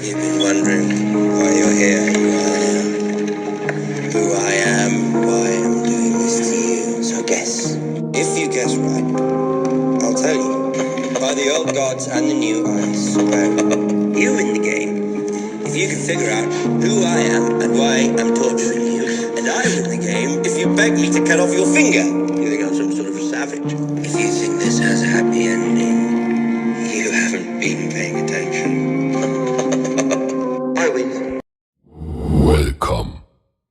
You've been wondering why you're here, who I am, why I'm doing this to you. So guess. If you guess right, I'll tell you. By the old gods and the new, I swear. You win the game. If you can figure out who I am and why I'm torturing you, and I win the game if you beg me to cut off your finger. You think I'm some sort of a savage? If you think this has a happy ending, you haven't been paying attention. I win. Welcome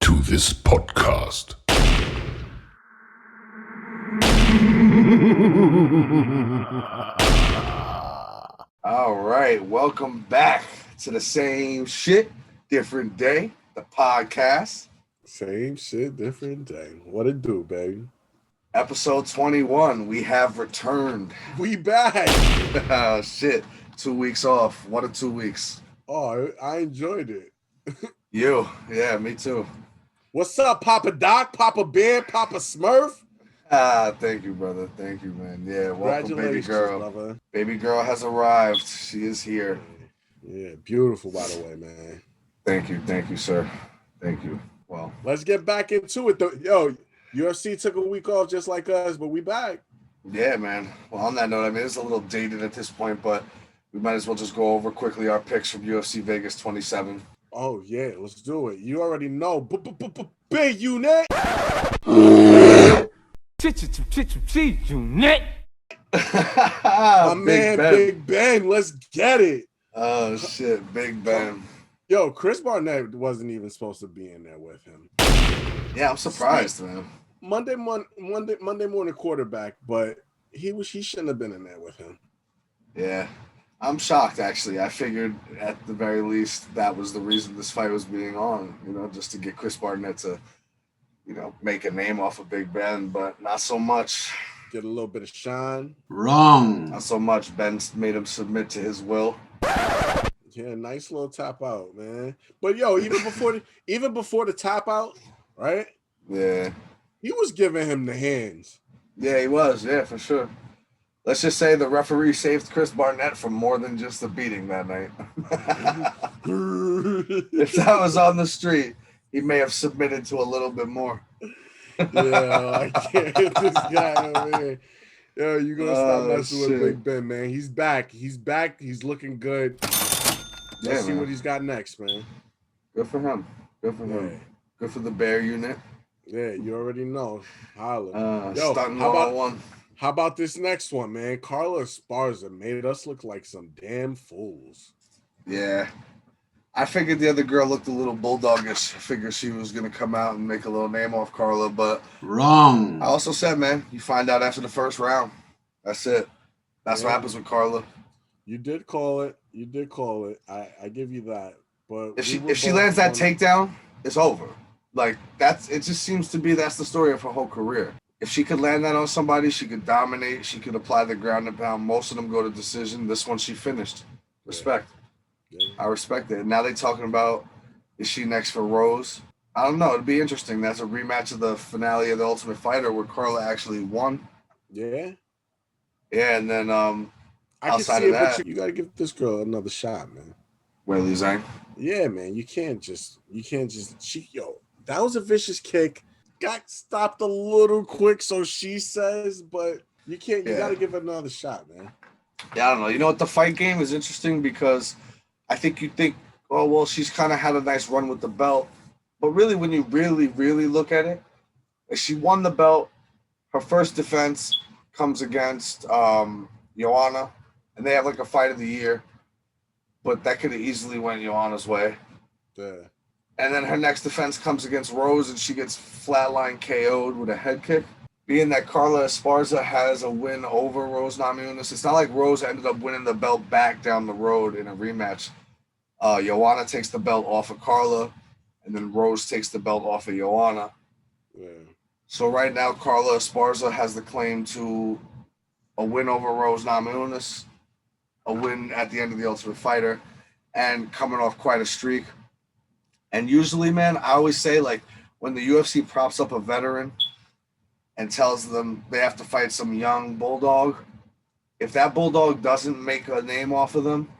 to this podcast. All right, welcome back to the Same Shit, Different Day, the podcast. Same shit, different day. What it do, baby? Episode 21, we have returned. We back. Oh, shit. 2 weeks off. 1 or 2 weeks. Oh, I enjoyed it. Yeah, me too. What's up, Papa Doc, Papa Bear, Papa Smurf? Thank you, brother. Thank you, man. Yeah, welcome, baby Congratulations, girl. lover. Baby girl has arrived. She is here. Yeah, beautiful, by the way, man. Thank you, sir. Thank you. Well, let's get back into it, though. Yo, UFC took a week off just like us, but we back. Yeah, man. Well, on that note, I mean, it's a little dated at this point, but we might as well just go over quickly our picks from UFC Vegas 27. Oh, yeah, let's do it. You already know. Big unit. Unit. My man, Big Ben. Let's get it. Oh, shit. Big Ben. Yo, Chris Barnett wasn't even supposed to be in there with him. Yeah, I'm surprised, man. Monday morning quarterback, but he shouldn't have been in there with him. Yeah. I'm shocked, actually. I figured at the very least that was the reason this fight was being on, just to get Chris Barnett to, make a name off of Big Ben, but not so much. Get a little bit of shine. Wrong. Not so much. Ben made him submit to his will. Yeah, nice little tap out, man. But yo, even before the tap out, right? Yeah. He was giving him the hands. Yeah, he was. Yeah, for sure. Let's just say the referee saved Chris Barnett from more than just the beating that night. If that was on the street, he may have submitted to a little bit more. Yeah, I can't hit this guy over here. Yo, you gonna stop messing with Big Ben, man. He's back. He's back. He's looking good. Let's see what he's got next, man. Good for him. Good for him. Good for the Bear unit. Yeah, you already know. Holla. Yo, how about this next one, man? Carla Esparza made us look like some damn fools. Yeah. I figured the other girl looked a little bulldogish. I figured she was going to come out and make a little name off Carla, but wrong. I also said, man, you find out after the first round. That's it. That's what happens with Carla. You did call it. I give you that. But if she lands that takedown, it's over. Like it just seems to be that's the story of her whole career. If she could land that on somebody, she could dominate. She could apply the ground and pound. Most of them go to decision. This one she finished. Respect. Yeah. I respect it. Now they're talking about, is she next for Rose? I don't know. It'd be interesting. That's a rematch of the finale of The Ultimate Fighter where Carla actually won. Yeah. Yeah, and then outside of that, but you got to give this girl another shot, man. Weili Zhang? Yeah, man. You can't just that was a vicious kick. Got stopped a little quick, so she says, but you can't. You got to give it another shot, man. Yeah, I don't know. You know what? The fight game is interesting because I think you think, oh, well, she's kind of had a nice run with the belt. But really, when you really, really look at it, she won the belt. Her first defense comes against Joanna, and they have like a fight of the year. But that could have easily went Joanna's way. Yeah. And then her next defense comes against Rose, and she gets flatline KO'd with a head kick. Being that Carla Esparza has a win over Rose Namajunas, it's not like Rose ended up winning the belt back down the road in a rematch. Joanna takes the belt off of Carla, and then Rose takes the belt off of Joanna. Yeah. So right now, Carla Esparza has the claim to a win over Rose Namajunas, a win at the end of The Ultimate Fighter, and coming off quite a streak. And usually, man, I always say, like, when the UFC props up a veteran and tells them they have to fight some young bulldog, if that bulldog doesn't make a name off of them,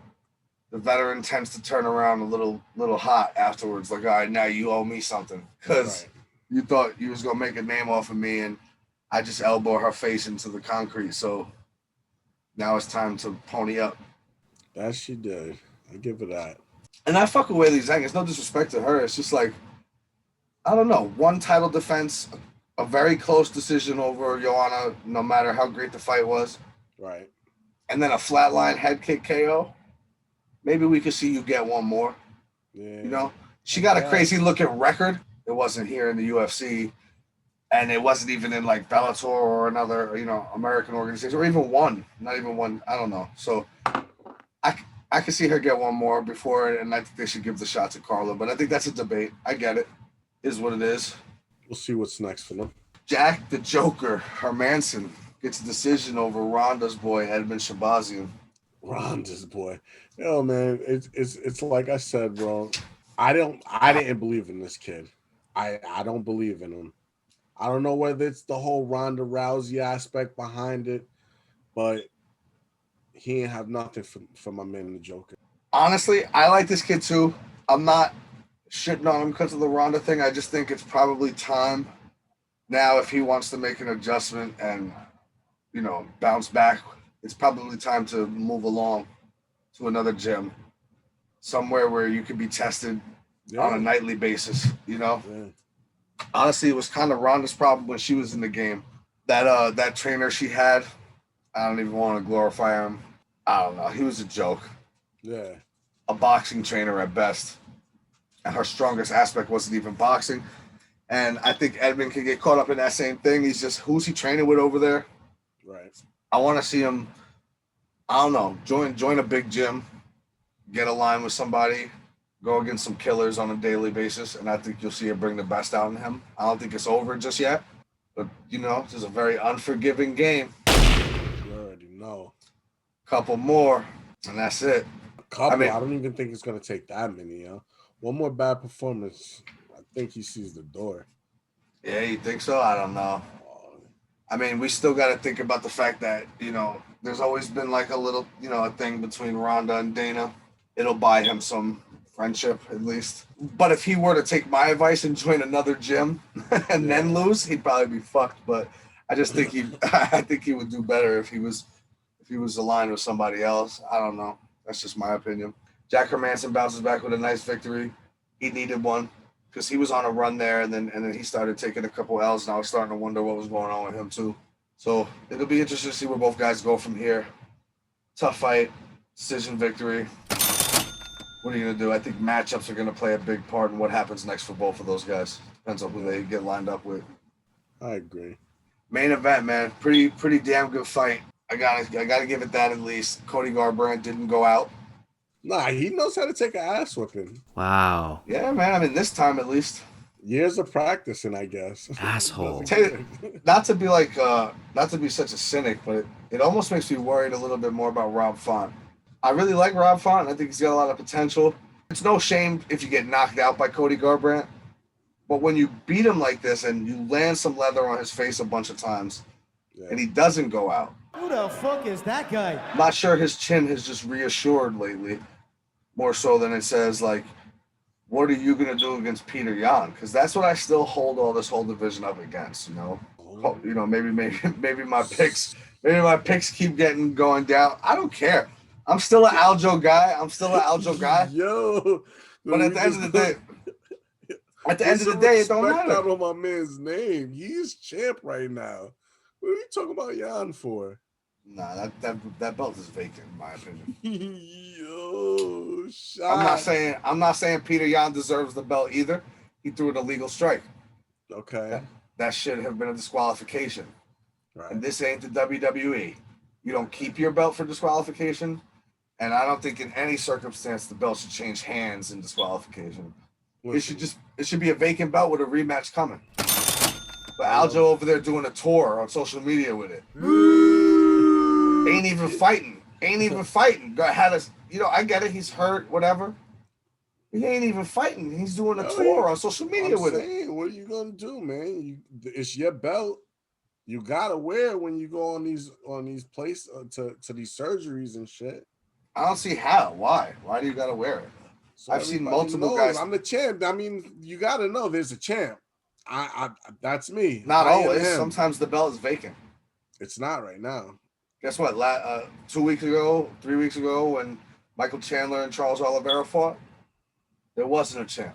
the veteran tends to turn around a little hot afterwards. Like, all right, now you owe me something because you thought you was gonna make a name off of me, and I just elbow her face into the concrete. So now it's time to pony up. That she did. I give her that. And I fuck with Weili Zhang. It's no disrespect to her. It's just like, I don't know, one title defense, a very close decision over Joanna, no matter how great the fight was. Right. And then a flatline head kick KO. Maybe we could see you get one more. Yeah. You know, she got a crazy looking record. It wasn't here in the UFC, and it wasn't even in like Bellator or another, American organization, or even one. Not even one. I don't know. So I could see her get one more before, and I think they should give the shot to Carla. But I think that's a debate. I get it. Is what it is. We'll see what's next for them. Jack the Joker Hermanson gets a decision over Ronda's boy Edmund Shahbazyan. Ronda's boy. Yo, man, it's like I said, bro. I didn't believe in this kid. I don't believe in him. I don't know whether it's the whole Ronda Rousey aspect behind it, but he ain't have nothing for my man the Joker. Honestly, I like this kid too. I'm not shitting on him because of the Ronda thing. I just think it's probably time now, if he wants to make an adjustment and bounce back, it's probably time to move along to another gym, somewhere where you can be tested on a nightly basis. Honestly, it was kind of Ronda's problem when she was in the game. That trainer she had, I don't even want to glorify him. I don't know. He was a joke. Yeah. A boxing trainer at best. And her strongest aspect wasn't even boxing. And I think Edmund can get caught up in that same thing. He's just, who's he training with over there? Right. I want to see him, I don't know, join a big gym, get aligned with somebody, go against some killers on a daily basis, and I think you'll see it bring the best out in him. I don't think it's over just yet, but, this is a very unforgiving game. You already know. Couple more, and that's it. I don't even think it's going to take that many, yo. One more bad performance, I think he sees the door. Yeah, you think so? I don't know. I mean, we still got to think about the fact that, there's always been like a little, a thing between Ronda and Dana. It'll buy him some friendship, at least. But if he were to take my advice and join another gym and then lose, he'd probably be fucked. But I just think I think he would do better if he was aligned with somebody else. I don't know. That's just my opinion. Jack Hermanson bounces back with a nice victory. He needed one because he was on a run there, and then he started taking a couple L's, and I was starting to wonder what was going on with him too. So it'll be interesting to see where both guys go from here. Tough fight, decision victory. What are you gonna do? I think matchups are gonna play a big part in what happens next for both of those guys. Depends on who they get lined up with. I agree. Main event, man. Pretty damn good fight. I gotta give it that at least. Cody Garbrandt didn't go out. Nah, he knows how to take an ass whipping. Wow. Yeah, man. I mean, this time at least. Years of practicing, I guess. Asshole. Not to be such a cynic, but it almost makes me worried a little bit more about Rob Font. I really like Rob Font. I think he's got a lot of potential. It's no shame if you get knocked out by Cody Garbrandt, but when you beat him like this and you land some leather on his face a bunch of times, and he doesn't go out. Who the fuck is that guy? I'm not sure his chin has just reassured lately, more so than it says, like, what are you going to do against Peter Yan? Because that's what I still hold all this whole division up against, Maybe my picks keep going down. I don't care. I'm still an Aljo guy. Yo. But at the end of the day, it don't matter. Out on my man's name. He's champ right now. What are you talking about Yan for? Nah, that belt is vacant, in my opinion. Yo, I'm not saying Peter Yan deserves the belt either. He threw an illegal strike. Okay. That should have been a disqualification. Right. And this ain't the WWE. You don't keep your belt for disqualification. And I don't think in any circumstance the belt should change hands in disqualification. Listen. It should be a vacant belt with a rematch coming. But Aljo over there doing a tour on social media with it. Ain't even fighting. Had us, I get it. He's hurt, whatever. He ain't even fighting. He's doing a tour on social media with it. What are you gonna do, man? It's your belt. You gotta wear it when you go on these places to these surgeries and shit. I don't see how. Why? Why do you gotta wear it? So I've seen everybody multiple knows guys. I'm the champ. I mean, you got to know there's a champ. I that's me. Not I am always. him. Sometimes the belt is vacant. It's not right now. Guess what? 2 weeks ago, 3 weeks ago, when Michael Chandler and Charles Oliveira fought, there wasn't a champ.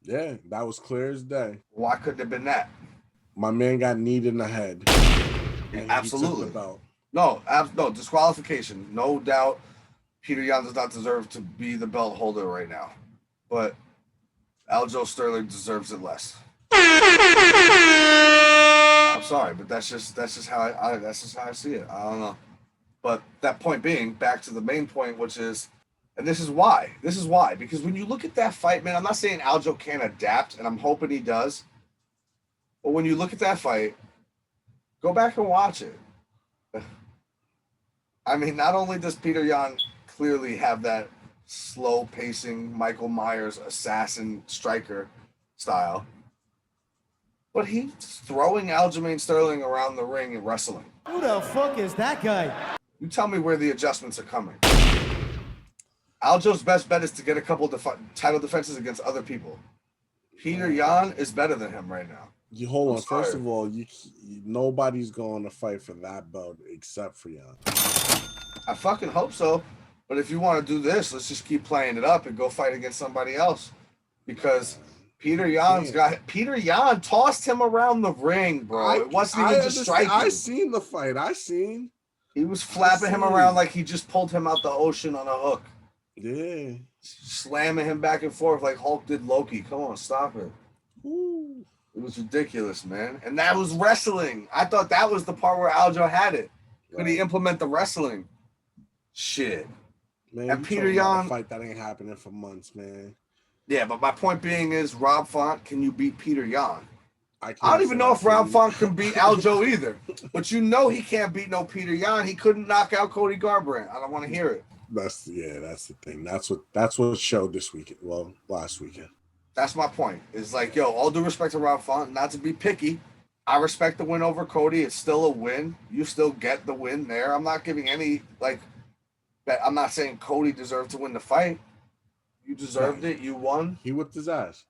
Yeah, that was clear as day. Why couldn't it have been that? My man got kneed in the head. Absolutely. He took the belt. No, disqualification. No doubt Peter Yan does not deserve to be the belt holder right now. But Aljo Sterling deserves it less. I'm sorry, but that's just how I see it. I don't know. But that point being, back to the main point, which is, and this is why, because when you look at that fight, man, I'm not saying Aljo can't adapt, and I'm hoping he does. But when you look at that fight, go back and watch it. I mean, not only does Peter Yan clearly have that slow pacing Michael Myers assassin striker style, but he's throwing Aljamain Sterling around the ring and wrestling. Who the fuck is that guy? You tell me where the adjustments are coming. Aljo's best bet is to get a couple title defenses against other people. Peter Yan is better than him right now. You hold on. First of all, nobody's going to fight for that belt except for Yan. I fucking hope so. But if you want to do this, let's just keep playing it up and go fight against somebody else. Because Peter Yan tossed him around the ring, bro. It wasn't even just striking. I seen the fight. He was flapping him around like he just pulled him out the ocean on a hook. Yeah. Slamming him back and forth like Hulk did Loki. Come on, stop it. Ooh. It was ridiculous, man. And that was wrestling. I thought that was the part where Aljo had it. Could he implement the wrestling? Shit. Man, and Peter Yan, fight that ain't happening for months, man. Yeah, but my point being is, Rob Font, can you beat Peter Yan? I don't even know if Rob Font can beat Aljo either. But you know he can't beat no Peter Yan. He couldn't knock out Cody Garbrandt. I don't want to hear it. That's the thing. That's what showed this weekend. Well, last weekend. That's my point. It's like, yo, all due respect to Rob Font, not to be picky. I respect the win over Cody. It's still a win. You still get the win there. I'm not giving any, I'm not saying Cody deserved to win the fight. You deserved it. You won. He whipped his ass.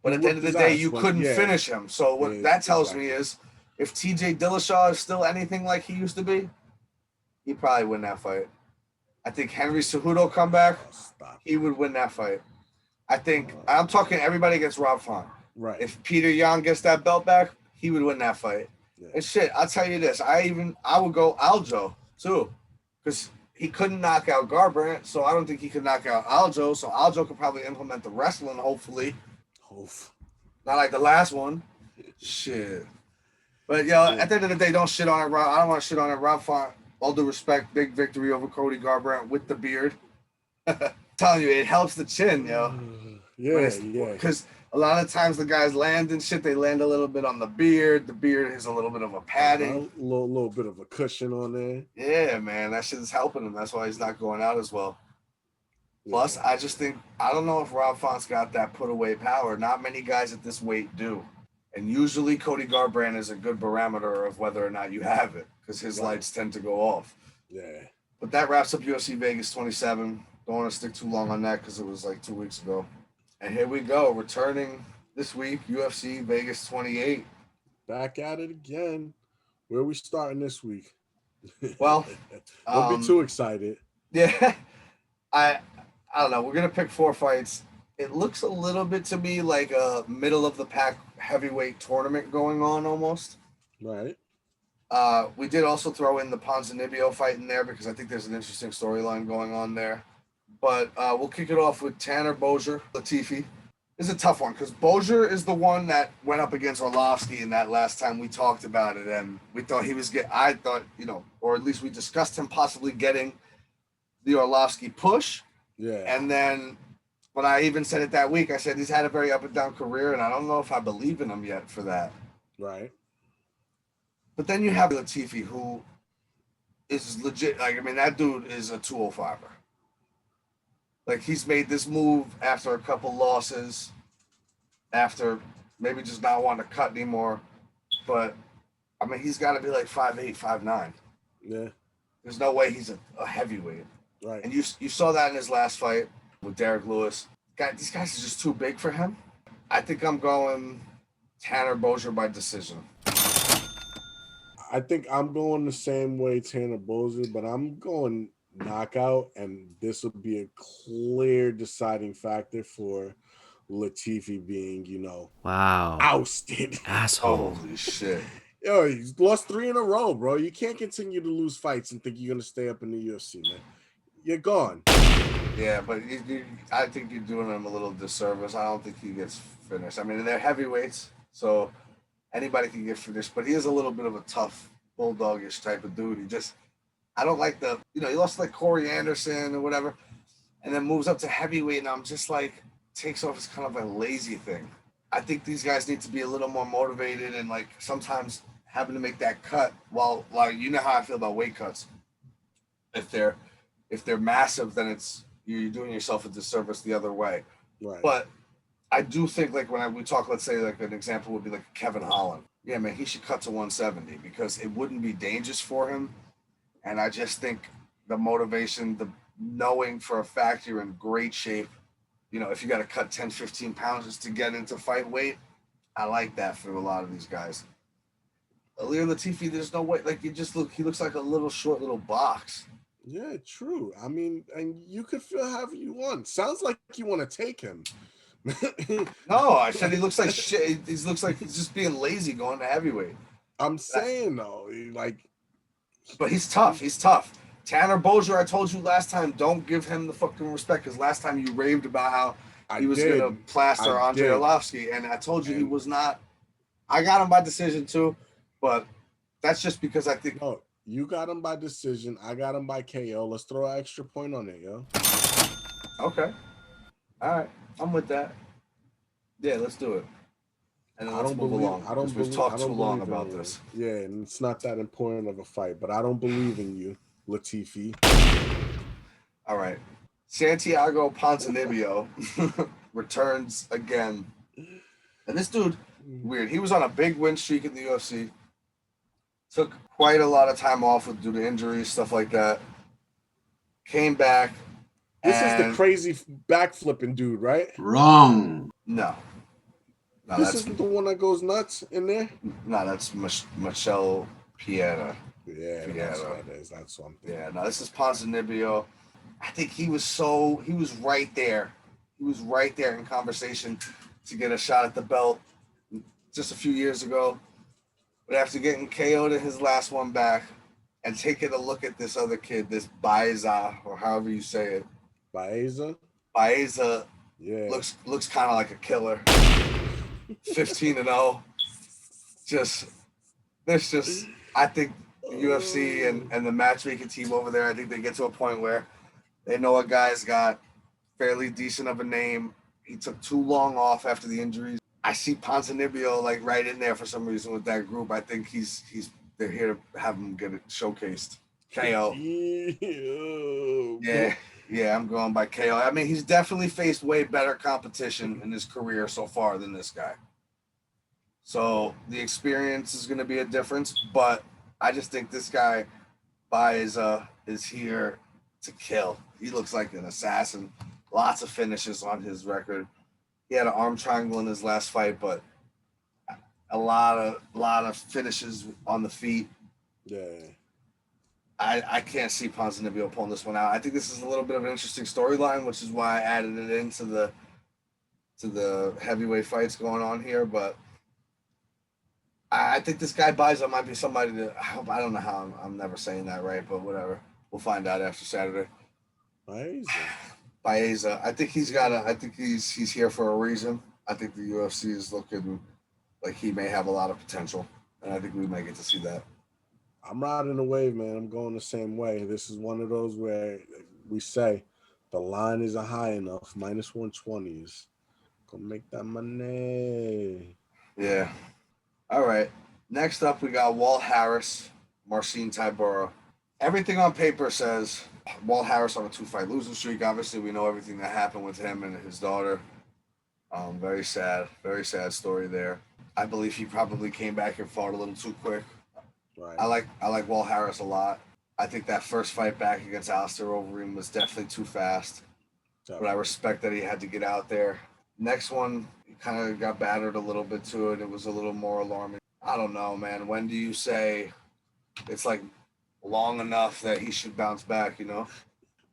But at the end of the day, you couldn't finish him. So what that tells me is, if TJ Dillashaw is still anything like he used to be, he'd probably win that fight. I think Henry Cejudo come back, he would win that fight. I think I'm talking everybody against Rob Font. Right. If Peter Yan gets that belt back, he would win that fight. Yeah. And shit, I'll tell you this, I would go Aljo too, because he couldn't knock out Garbrandt, so I don't think he could knock out Aljo. So Aljo could probably implement the wrestling, hopefully. Not like the last one. Shit. But at the end of the day, don't shit on it, Rob. I don't want to shit on it. Rob Font, all due respect, big victory over Cody Garbrandt with the beard. Telling you, it helps the chin, yo. Yeah. Because a lot of times the guys land and shit, they land a little bit on the beard. The beard has a little bit of a padding. A little bit of a cushion on there. Yeah, man. That shit is helping him. That's why he's not going out as well. Plus, I just think, I don't know if Rob Font's got that put away power. Not many guys at this weight do. And usually Cody Garbrandt is a good barometer of whether or not you have it, because his lights tend to go off. Yeah. But that wraps up UFC Vegas 27. Don't want to stick too long on that because it was like 2 weeks ago. And here we go, returning this week, UFC Vegas 28. Back at it again. Where are we starting this week? Well, don't be too excited. Yeah, I don't know. We're gonna pick 4 fights. It looks a little bit to me like a middle of the pack heavyweight tournament going on almost. Right. We did also throw in the Ponzinibbio fight in there because I think there's an interesting storyline going on there. But we'll kick it off with Tanner Bozier, Latifi. It's a tough one because Bozier is the one that went up against Arlovski in that last time we talked about it, and we thought he was I thought, or at least we discussed him possibly getting the Arlovski push. Yeah. And then when I even said it that week, I said he's had a very up and down career, and I don't know if I believe in him yet for that. Right. But then you have Latifi, who is legit. That dude is a 205er. Like, he's made this move after a couple losses, after maybe just not wanting to cut anymore. But, he's got to be like 5'8", 5'9". Yeah. There's no way he's a heavyweight. Right. And you saw that in his last fight with Derek Lewis. These guys are just too big for him. I think I'm going Tanner Bozier by decision. I think I'm going the same way, Tanner Bozier, but I'm going knockout, and this will be a clear deciding factor for Latifi being, Wow. ousted. Asshole. Holy shit. Yo, he's lost 3 in a row, bro. You can't continue to lose fights and think you're going to stay up in the UFC, man. You're gone. Yeah, but I think you're doing him a little disservice. I don't think he gets finished. I mean, they're heavyweights, so anybody can get finished, but he is a little bit of a tough, bulldogish type of dude. I don't like he lost like Corey Anderson or whatever, and then moves up to heavyweight, and I'm just like, takes off as kind of a lazy thing. I think these guys need to be a little more motivated and like sometimes having to make that cut while you know how I feel about weight cuts. If they're massive, then you're doing yourself a disservice the other way. Right. But I do think like when we talk, let's say like an example would be like Kevin Holland. Yeah, man, he should cut to 170 because it wouldn't be dangerous for him. And I just think the motivation, the knowing for a fact you're in great shape, if you got to cut 10, 15 pounds just to get into fight weight, I like that for a lot of these guys. Ilir Latifi, there's no way. Like, he looks like a little short little box. Yeah, true. I mean, and you could feel however you want. Sounds like you want to take him. No, I said he looks like shit. He looks like he's just being lazy going to heavyweight. I'm saying, though, But he's tough. He's tough. Tanner Bozier, I told you last time, don't give him the fucking respect because last time you raved about how he was going to plaster Andre Arlovski, and I told you he was not. I got him by decision too, but that's just because I think. No, you got him by decision. I got him by KO. Let's throw an extra point on it, yo. Okay. All right. I'm with that. Yeah, let's do it. And then let's move along. We've talked too long about this. Yeah, and it's not that important of a fight, but I don't believe in you, Latifi. All right. Santiago Ponzinibbio returns again. And this dude, weird. He was on a big win streak in the UFC. Took quite a lot of time off due to injuries, stuff like that. Came back. This is the crazy backflipping dude, right? Wrong. No, this isn't the one that goes nuts in there? No, that's Michelle Pieta. Yeah, that's what it is. That's something. Yeah, no, this is Ponzinibbio. I think he was right there. He was right there in conversation to get a shot at the belt just a few years ago. But after getting KO'd in his last one back and taking a look at this other kid, this Baeza, or however you say it. Baeza yeah. looks kind of like a killer. 15-0. I think the UFC and the matchmaking team over there, I think they get to a point where they know a guy's got fairly decent of a name. He took too long off after the injuries. I see Ponzinibbio like right in there for some reason with that group. I think they're here to have him get it showcased. KO. Yeah, I'm going by KO. I mean, he's definitely faced way better competition in his career so far than this guy. So the experience is going to be a difference, but I just think this guy, Baeza, is here to kill. He looks like an assassin. Lots of finishes on his record. He had an arm triangle in his last fight, but a lot of finishes on the feet. Yeah. I can't see Ponzinibbio pulling this one out. I think this is a little bit of an interesting storyline, which is why I added it into the heavyweight fights going on here. But I think this guy Baeza might be somebody that I don't know how I'm never saying that right, but whatever. We'll find out after Saturday. Baeza. I think he's here for a reason. I think the UFC is looking like he may have a lot of potential, and I think we may get to see that. I'm riding the wave, man. I'm going the same way. This is one of those where we say the line isn't high enough. Minus 120 is gonna make that money. Yeah. All right. Next up, we got Walt Harris, Marcin Tybura. Everything on paper says Walt Harris on a 2-fight losing streak. Obviously, we know everything that happened with him and his daughter. Very sad story there. I believe he probably came back and fought a little too quick. Right. I like Walt Harris a lot. I think that first fight back against Alistair Overeem was definitely too fast. But I respect that he had to get out there. Next one, he kind of got battered a little bit to it. It was a little more alarming. I don't know, man. When do you say it's like long enough that he should bounce back, you know?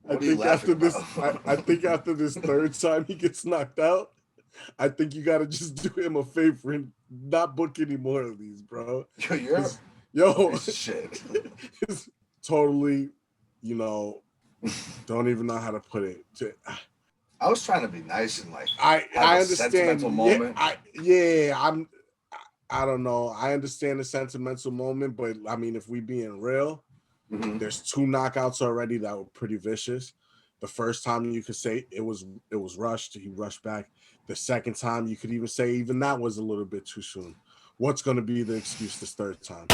I think after this, I think after this third time he gets knocked out, I think you got to just do him a favor and not book any more of these, bro. Yo, shit. It's totally, you know, don't even know how to put it. I was trying to be nice and like I understand. Sentimental moment. I don't know. I understand the sentimental moment, but I mean, if we being real, there's 2 knockouts already that were pretty vicious. The first time you could say it was rushed. He rushed back. The second time you could even say even that was a little bit too soon. What's going to be the excuse this third time?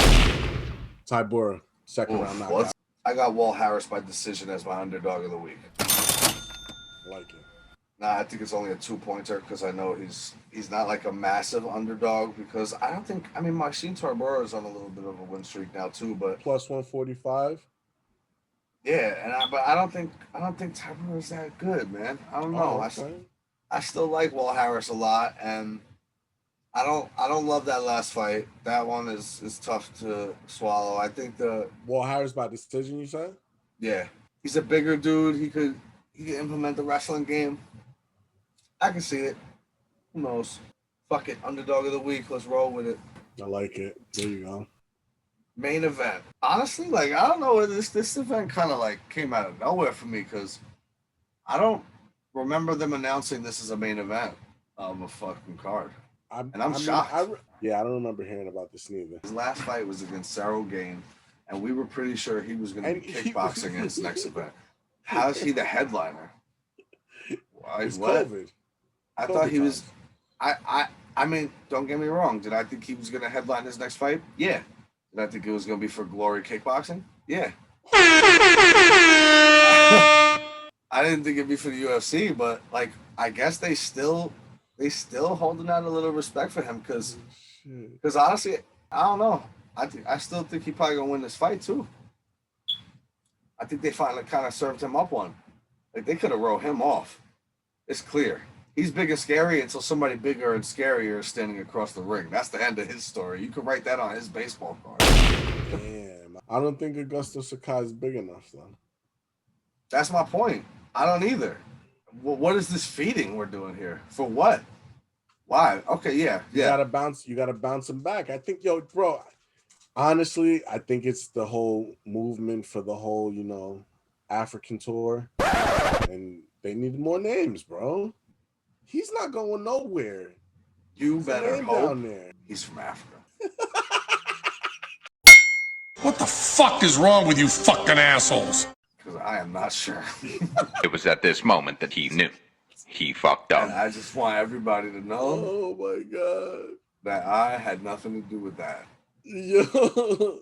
Tybura, second round knockout. I got Walt Harris by decision as my underdog of the week. I like it. Nah, I think it's only a 2-pointer because I know he's not like a massive underdog because I don't think, I mean, Maxime Tybura is on a little bit of a win streak now too, but plus 145. Yeah, but I don't think Tybura is that good, man. I don't know. I still like Walt Harris a lot, and I don't love that last fight. That one is tough to swallow. I think the Walt Harris by decision, you said? Yeah, he's a bigger dude. He could implement the wrestling game. I can see it. Who knows? Fuck it. Underdog of the week. Let's roll with it. I like it. There you go. Main event. Honestly, like, I don't know. This event kind of like came out of nowhere for me because I don't remember them announcing this as a main event of a fucking card. I'm shocked. I don't remember hearing about this neither. His last fight was against Cyril Gane, and we were pretty sure he was going to be kickboxing in his next event. How is he the headliner? It's COVID. I thought he was. I mean, don't get me wrong. Did I think he was going to headline his next fight? Yeah. Did I think it was going to be for Glory Kickboxing? Yeah. I didn't think it'd be for the UFC, but like, I guess they still holding out a little respect for him because honestly, I don't know. I still think he probably gonna win this fight too. I think they finally kind of served him up one. Like, they could have wrote him off. It's clear. He's big and scary until somebody bigger and scarier is standing across the ring. That's the end of his story. You could write that on his baseball card. Damn. I don't think Augusto Sakai is big enough, though. That's my point. I don't either. Well, what is this feeding we're doing here? For what? Why? Okay, yeah. You gotta bounce him back. I think, bro, honestly, I think it's the whole movement for the whole, African tour. And they need more names, bro. He's not going nowhere. You better hope down there. He's from Africa. What the fuck is wrong with you fucking assholes? Because I am not sure. It was at this moment that he knew. He fucked up. And I just want everybody to know. Oh my God. That I had nothing to do with that. Yo.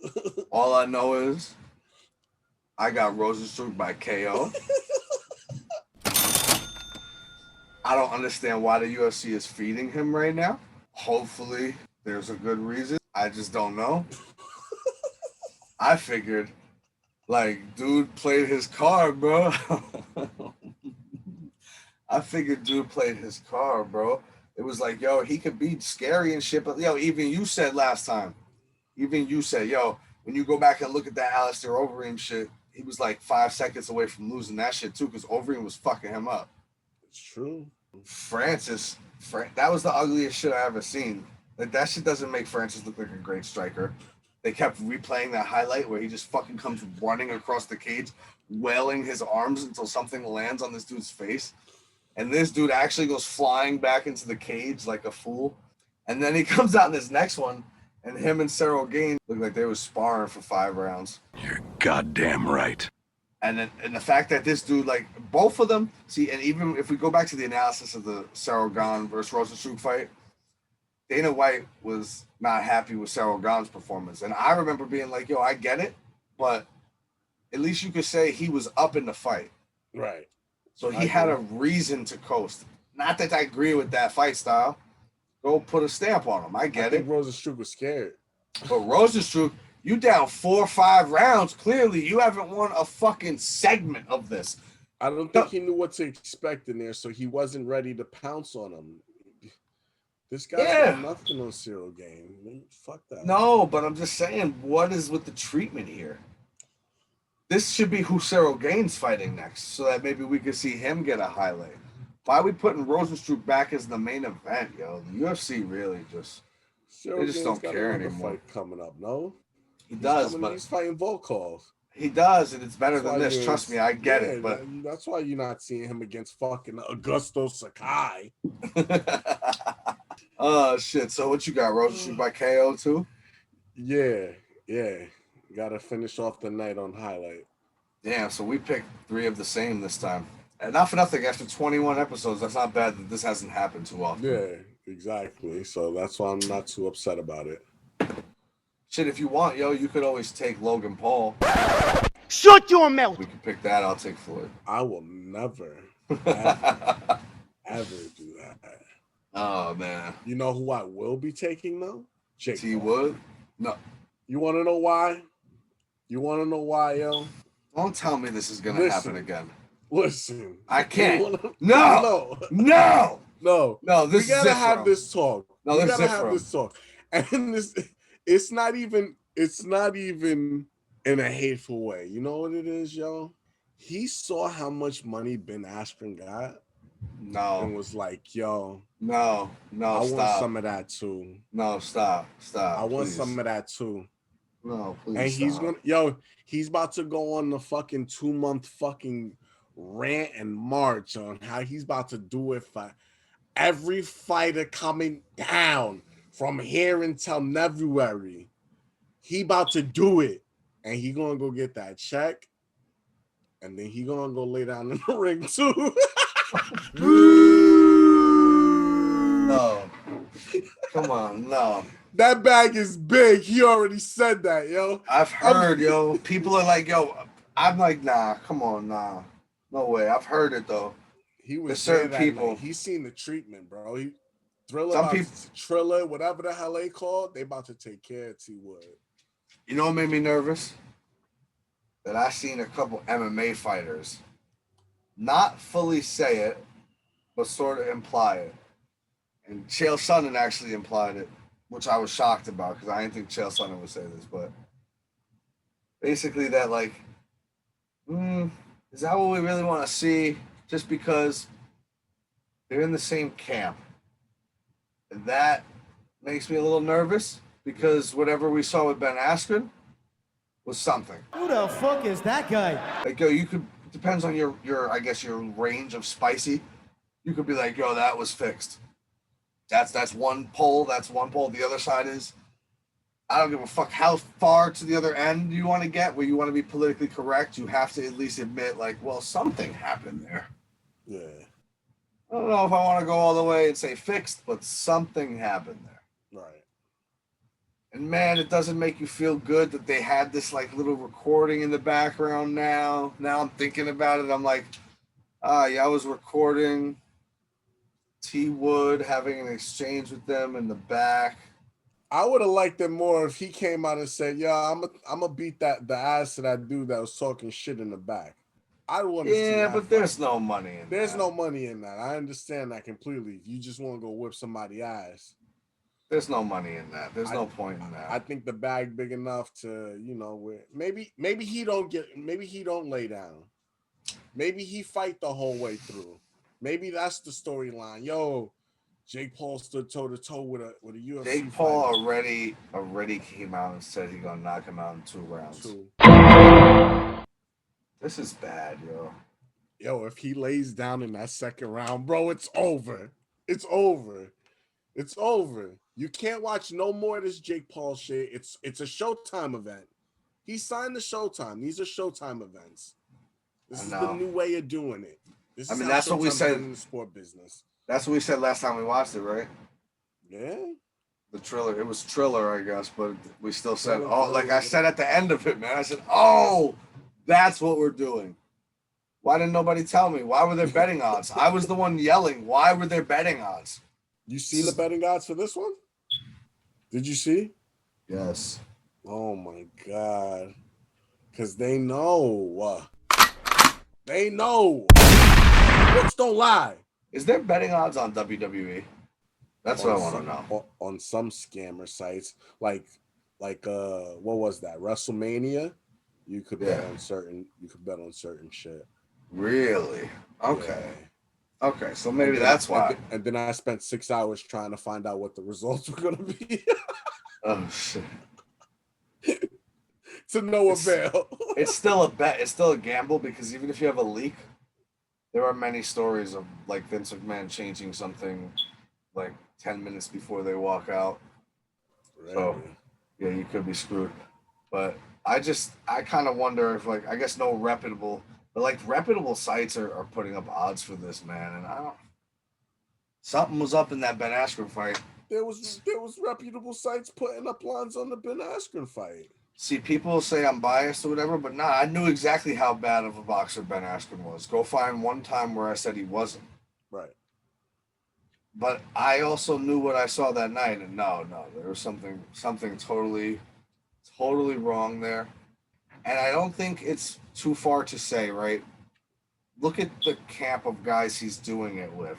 All I know is I got Rozenstruik by KO. I don't understand why the UFC is feeding him right now. Hopefully, there's a good reason. I just don't know. I figured, like, dude played his card, bro. I figured dude played his card, bro. It was like, yo, he could be scary and shit, but, yo, even you said last time, when you go back and look at that Alistair Overeem shit, he was like 5 seconds away from losing that shit, too, because Overeem was fucking him up. It's true. Francis, that was the ugliest shit I ever seen. Like, that shit doesn't make Francis look like a great striker. They kept replaying that highlight where he just fucking comes running across the cage, wailing his arms until something lands on this dude's face. And this dude actually goes flying back into the cage like a fool. And then he comes out in this next one, and him and Cyril Gane look like they were sparring for 5 rounds. You're goddamn right. And the fact that this dude, like, both of them, see, and even if we go back to the analysis of the Cyril Gane versus Rozenstruik fight, Dana White was not happy with Cyril Gane's performance. And I remember being like, yo, I get it, but at least you could say he was up in the fight. Right. So he had a reason to coast. Not that I agree with that fight style. Go put a stamp on him. I get it. Rozenstruik was scared. But Rozenstruik, You down 4 or 5 rounds. Clearly, you haven't won a fucking segment of this. I don't think he knew what to expect in there, so he wasn't ready to pounce on him. This guy's got nothing on Cyril game. Fuck that. No, but I'm just saying, what is with the treatment here? This should be who Cyril Gaines fighting next, so that maybe we could see him get a highlight. Why are we putting Rozenstruik back as the main event, yo? The UFC really just Cyril they just Gaines don't care got anymore. fight coming up, no? He does, but he's fighting Volkov. He does, and it's better than this. Trust me, I get it. But that's why you're not seeing him against fucking Augusto Sakai. Oh shit! So what you got? Rozenstruik by KO too? Yeah. Got to finish off the night on highlight. Damn. So we picked 3 of the same this time. And not for nothing, after 21 episodes, that's not bad that this hasn't happened too often. Yeah, exactly. So that's why I'm not too upset about it. Shit, if you want, yo, you could always take Logan Paul. Shut your mouth! We could pick that. I'll take Floyd. I will never, ever do that. Oh, man. You know who I will be taking, though? Jake T. Paul. Wood? No. You want to know why? Yo? Don't tell me this is going to happen again. Listen. I can't. No. We gotta have this talk. No, we gotta have this talk. And it's not even in a hateful way. You know what it is, yo? He saw how much money Ben Askren got. No. And was like, yo. No, I stop. want some of that too. No, stop. I want some of that too. No, please. And he's about to go on the fucking 2-month fucking rant and march on how he's about to do it for every fighter coming down from here until February. He about to do it, and he gonna go get that check, and then he gonna go lay down in the ring too. No, come on, no. That bag is big. He already said that, yo. I've heard, yo. People are like, yo. I'm like, nah. Come on, nah. No way. I've heard it though. He was certain people. He's seen the treatment, bro. Triller, whatever the hell they call, they about to take care of T Wood. You know what made me nervous? That I seen a couple MMA fighters not fully say it, but sort of imply it. And Chael Sonnen actually implied it, which I was shocked about because I didn't think Chael Sonnen would say this, but basically that like, is that what we really want to see? Just because they're in the same camp. And that makes me a little nervous because whatever we saw with Ben Askren was something. Who the fuck is that guy? Like, yo, you could, depends on your I guess your range of spicy. You could be like, yo, that was fixed. That's one pole. That's one pole. The other side is, I don't give a fuck how far to the other end you want to get, where you want to be politically correct. You have to at least admit, like, well, something happened there. Yeah. I don't know if I want to go all the way and say fixed, but something happened there. Right. And man, it doesn't make you feel good that they had this like little recording in the background now. Now I'm thinking about it. I'm like, yeah, I was recording T Wood having an exchange with them in the back. I would have liked it more if he came out and said, "Yeah, I'm gonna beat the ass of that dude that was talking shit in the back." I want to see that. Yeah, but fight. there's no money in There's that. no money in that. I understand that completely. If you just want to go whip somebody's ass, there's no money in that. There's no point in that. I think the bag big enough to, where maybe he don't lay down. Maybe he fight the whole way through. Maybe that's the storyline. Yo, Jake Paul stood toe to toe with a UFC. Jake Paul already came out and said he's gonna knock him out in 2 rounds. This is bad, yo. Yo, if he lays down in that second round, bro, it's over. It's over. It's over. You can't watch no more of this Jake Paul shit. It's a Showtime event. He signed the Showtime. These are Showtime events. This is the new way of doing it. I mean, that's what we said in the sport business. That's what we said last time we watched it, right? Yeah. The Triller. It was Triller, I guess, but we still said, oh, like I said at the end of it, man. I said, oh, that's what we're doing. Why didn't nobody tell me? Why were there betting odds? I was the one yelling. Why were there betting odds? You see the betting odds for this one? Did you see? Yes. Oh my God. Because they know. They know. Books don't lie. Is there betting odds on WWE? That's what I want to know. On some scammer sites, like what was that? WrestleMania? You could bet on certain shit. Really? Okay. Yeah. Okay, so maybe that's why. And then I spent 6 hours trying to find out what the results were gonna be. Oh shit. To no avail. It's still a bet. It's still a gamble because even if you have a leak, there are many stories of like Vince McMahon changing something like 10 minutes before they walk out. Really? So yeah, you could be screwed. But I kind of wonder if like I guess no reputable, but like reputable sites are putting up odds for this, man, and I don't. Something was up in that Ben Askren fight. There was reputable sites putting up lines on the Ben Askren fight. See, people say I'm biased or whatever, but nah, I knew exactly how bad of a boxer Ben Askren was. Go find one time where I said he wasn't. Right. But I also knew what I saw that night, and no, there was something totally wrong there. And I don't think it's too far to say, right? Look at the camp of guys he's doing it with.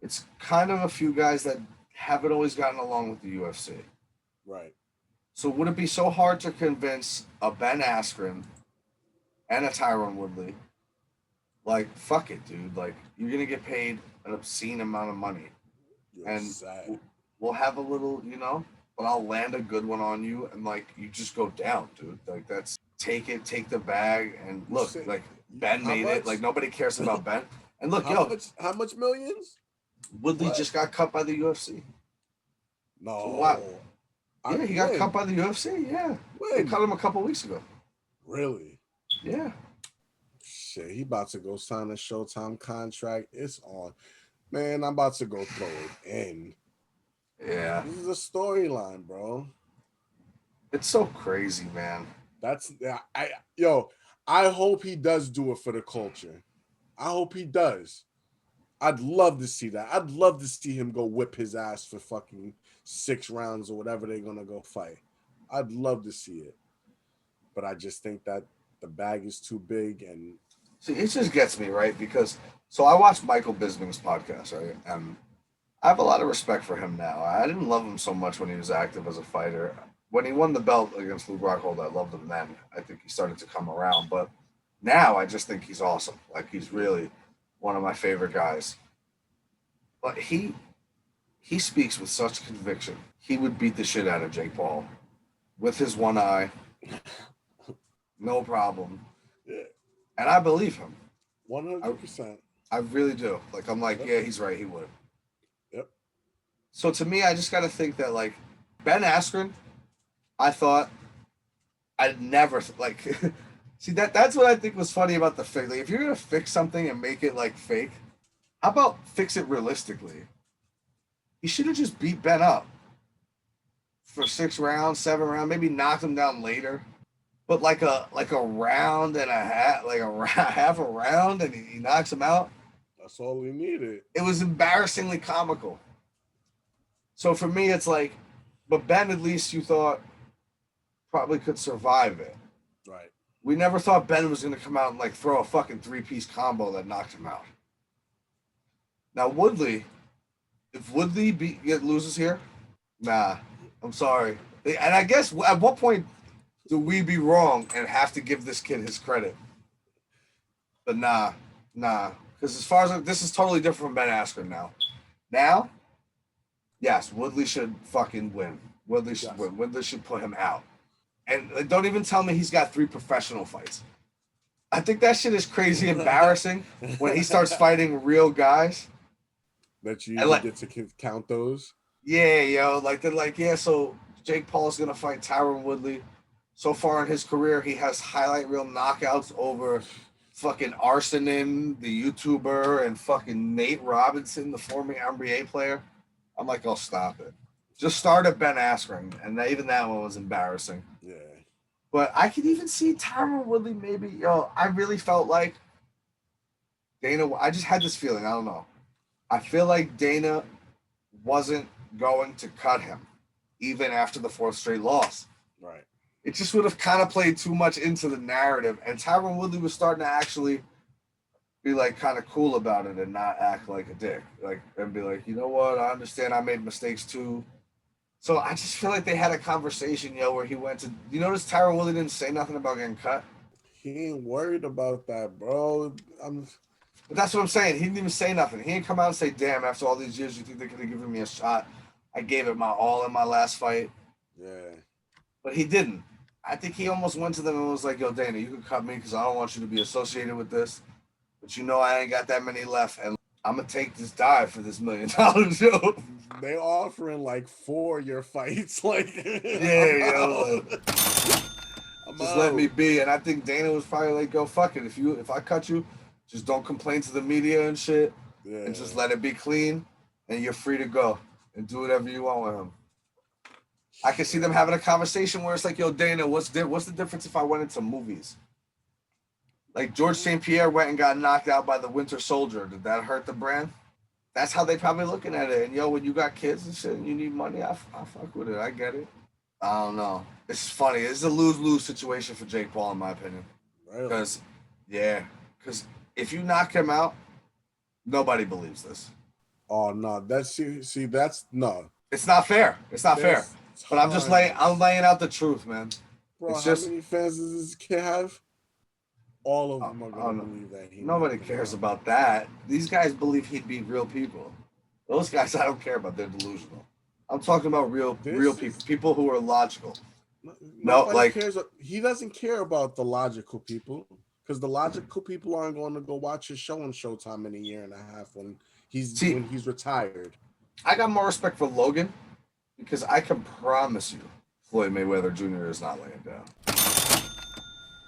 It's kind of a few guys that haven't always gotten along with the UFC. Right. So would it be so hard to convince a Ben Askren and a Tyron Woodley, like, fuck it, dude. Like, you're going to get paid an obscene amount of money. And we'll have a little, but I'll land a good one on you, and, like, you just go down, dude. Like, that's, take the bag, and look, like, Ben made it. Like, nobody cares about Ben. And look, how much millions? Woodley just got cut by the UFC. No. So what? Yeah, he got cut by the UFC. Yeah, they cut him a couple weeks ago. Really? Yeah. Shit, he about to go sign a Showtime contract. It's on, man. I'm about to go throw it in. Yeah. This is a storyline, bro. It's so crazy, man. I hope he does do it for the culture. I hope he does. I'd love to see that. I'd love to see him go whip his ass for fucking 6 rounds or whatever they're gonna go fight. I'd love to see it, but I just think that the bag is too big. And see, it just gets me, right? Because so I watched Michael Bisping's podcast, right? And I have a lot of respect for him now. I didn't love him so much when he was active as a fighter. When he won the belt against Luke Rockhold, I loved him then. I think he started to come around, but now I just think he's awesome. Like, he's really one of my favorite guys. But he speaks with such conviction. He would beat the shit out of Jake Paul with his one eye. No problem. Yeah. And I believe him. 100%. I really do. Like, I'm like, yeah, he's right. He would. Yep. So to me, I just got to think that, like, Ben Askren, I thought I'd never, like, see, that's what I think was funny about the fake. Like, if you're going to fix something and make it, like, fake, how about fix it realistically? He should have just beat Ben up for 6 rounds, 7 rounds, maybe knocked him down later. But like a round and a half, like half a round, and he knocks him out. That's all we needed. It was embarrassingly comical. So for me, it's like, but Ben, at least you thought probably could survive it. Right. We never thought Ben was going to come out and like throw a fucking 3-piece combo that knocked him out. Now Woodley, if Woodley loses here, nah, I'm sorry. And I guess at what point do we be wrong and have to give this kid his credit? But nah. Because as far as this is totally different from Ben Askren now. Now, yes, Woodley should fucking win. Woodley should win. Woodley should put him out. And don't even tell me he's got 3 professional fights. I think that shit is crazy embarrassing when he starts fighting real guys. That you get to count those? Yeah, yo. Like, they're like, yeah, so Jake Paul's going to fight Tyron Woodley. So far in his career, he has highlight reel knockouts over fucking Arsonin, the YouTuber, and fucking Nate Robinson, the former NBA player. I'm like, oh, stop it. Just start at Ben Askren, and even that one was embarrassing. Yeah. But I could even see Tyron Woodley maybe. Yo, I really felt like Dana. I just had this feeling. I don't know. I feel like Dana wasn't going to cut him. even after the 4th straight loss. Right. It just would have kind of played too much into the narrative. And Tyron Woodley was starting to actually be like kind of cool about it and not act like a dick. Like, and be like, you know what? I understand I made mistakes too. So I just feel like they had a conversation, where he went to, you notice Tyron Woodley didn't say nothing about getting cut? He ain't worried about that, bro. But that's what I'm saying. He didn't even say nothing. He didn't come out and say, damn, after all these years, you think they could have given me a shot? I gave it my all in my last fight. Yeah. But he didn't. I think he almost went to them and was like, yo, Dana, you can cut me because I don't want you to be associated with this. But I ain't got that many left. And I'm going to take this dive for this $1 million show. They offering like 4 your fights. Like, yeah, just let me be. And I think Dana was probably like, yo, fuck it. If I cut you, just don't complain to the media and shit. Yeah. And just let it be clean. And you're free to go and do whatever you want with him. I can see them having a conversation where it's like, yo, Dana, what's the difference if I went into movies? Like George St. Pierre went and got knocked out by the Winter Soldier. Did that hurt the brand? That's how they probably looking at it. And when you got kids and shit and you need money, I fuck with it. I get it. I don't know. It's funny. It's a lose-lose situation for Jake Paul, in my opinion. Really? Because if you knock him out, nobody believes this. Oh no, that's no. It's not fair. It's not fair. But I'm laying out the truth, man. Bro, it's how many fans does this kid have? All of them are gonna believe that. Nobody cares about that. These guys believe he'd beat real people. Those guys, I don't care about. They're delusional. I'm talking about real people who are logical. He doesn't care about the logical people because the logical people aren't going to go watch his show on Showtime in a year and a half when he's retired. I got more respect for Logan because I can promise you, Floyd Mayweather Jr. is not laying down.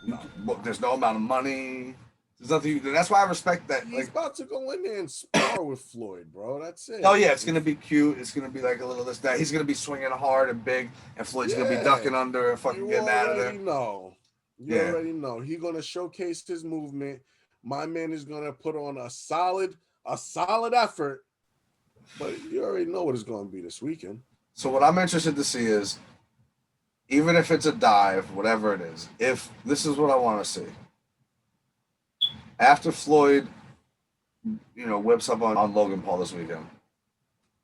No. There's no amount of money. There's nothing. That's why I respect that. He's about to go in there and spar with Floyd, bro. That's it. Oh yeah, it's gonna be cute. It's gonna be like a little this that. He's gonna be swinging hard and big, and Floyd's gonna be ducking under and fucking getting out of there. You already know. He's gonna showcase his movement. My man is gonna put on a solid effort. But you already know what it's gonna be this weekend. So what I'm interested to see is, even if it's a dive, whatever it is, if this is what I want to see. After Floyd, whips up on Logan Paul this weekend,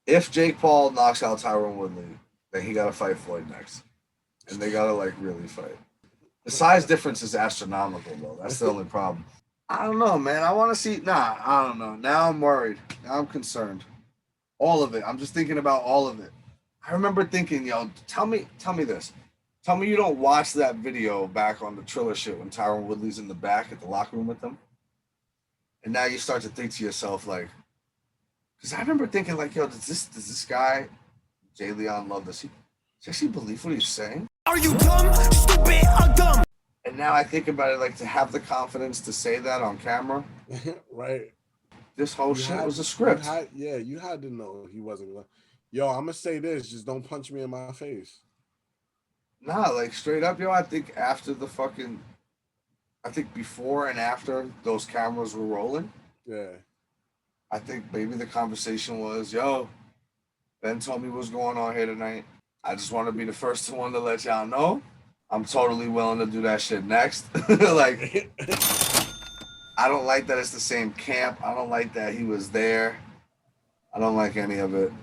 if Jake Paul knocks out Tyron Woodley, then he got to fight Floyd next. And they got to, really fight. The size difference is astronomical, though. That's the only problem. I don't know, man. I want to see. I don't know. Now I'm worried. Now I'm concerned. All of it. I'm just thinking about all of it. I remember thinking, tell me this. Tell me you don't watch that video back on the Triller shit when Tyron Woodley's in the back at the locker room with them. And now you start to think to yourself, because I remember thinking, does this guy, Jay Leon Love, does he actually believe what he's saying? Are you dumb, stupid, or dumb? And now I think about it, to have the confidence to say that on camera. Right. This whole shit was a script. You had to know he wasn't. Yo, I'm going to say this. Just don't punch me in my face. Nah, straight up, I think after I think before and after those cameras were rolling. Yeah. I think maybe the conversation was, Ben told me what's going on here tonight. I just want to be the first one to let y'all know. I'm totally willing to do that shit next. I don't like that it's the same camp. I don't like that he was there. I don't like any of it.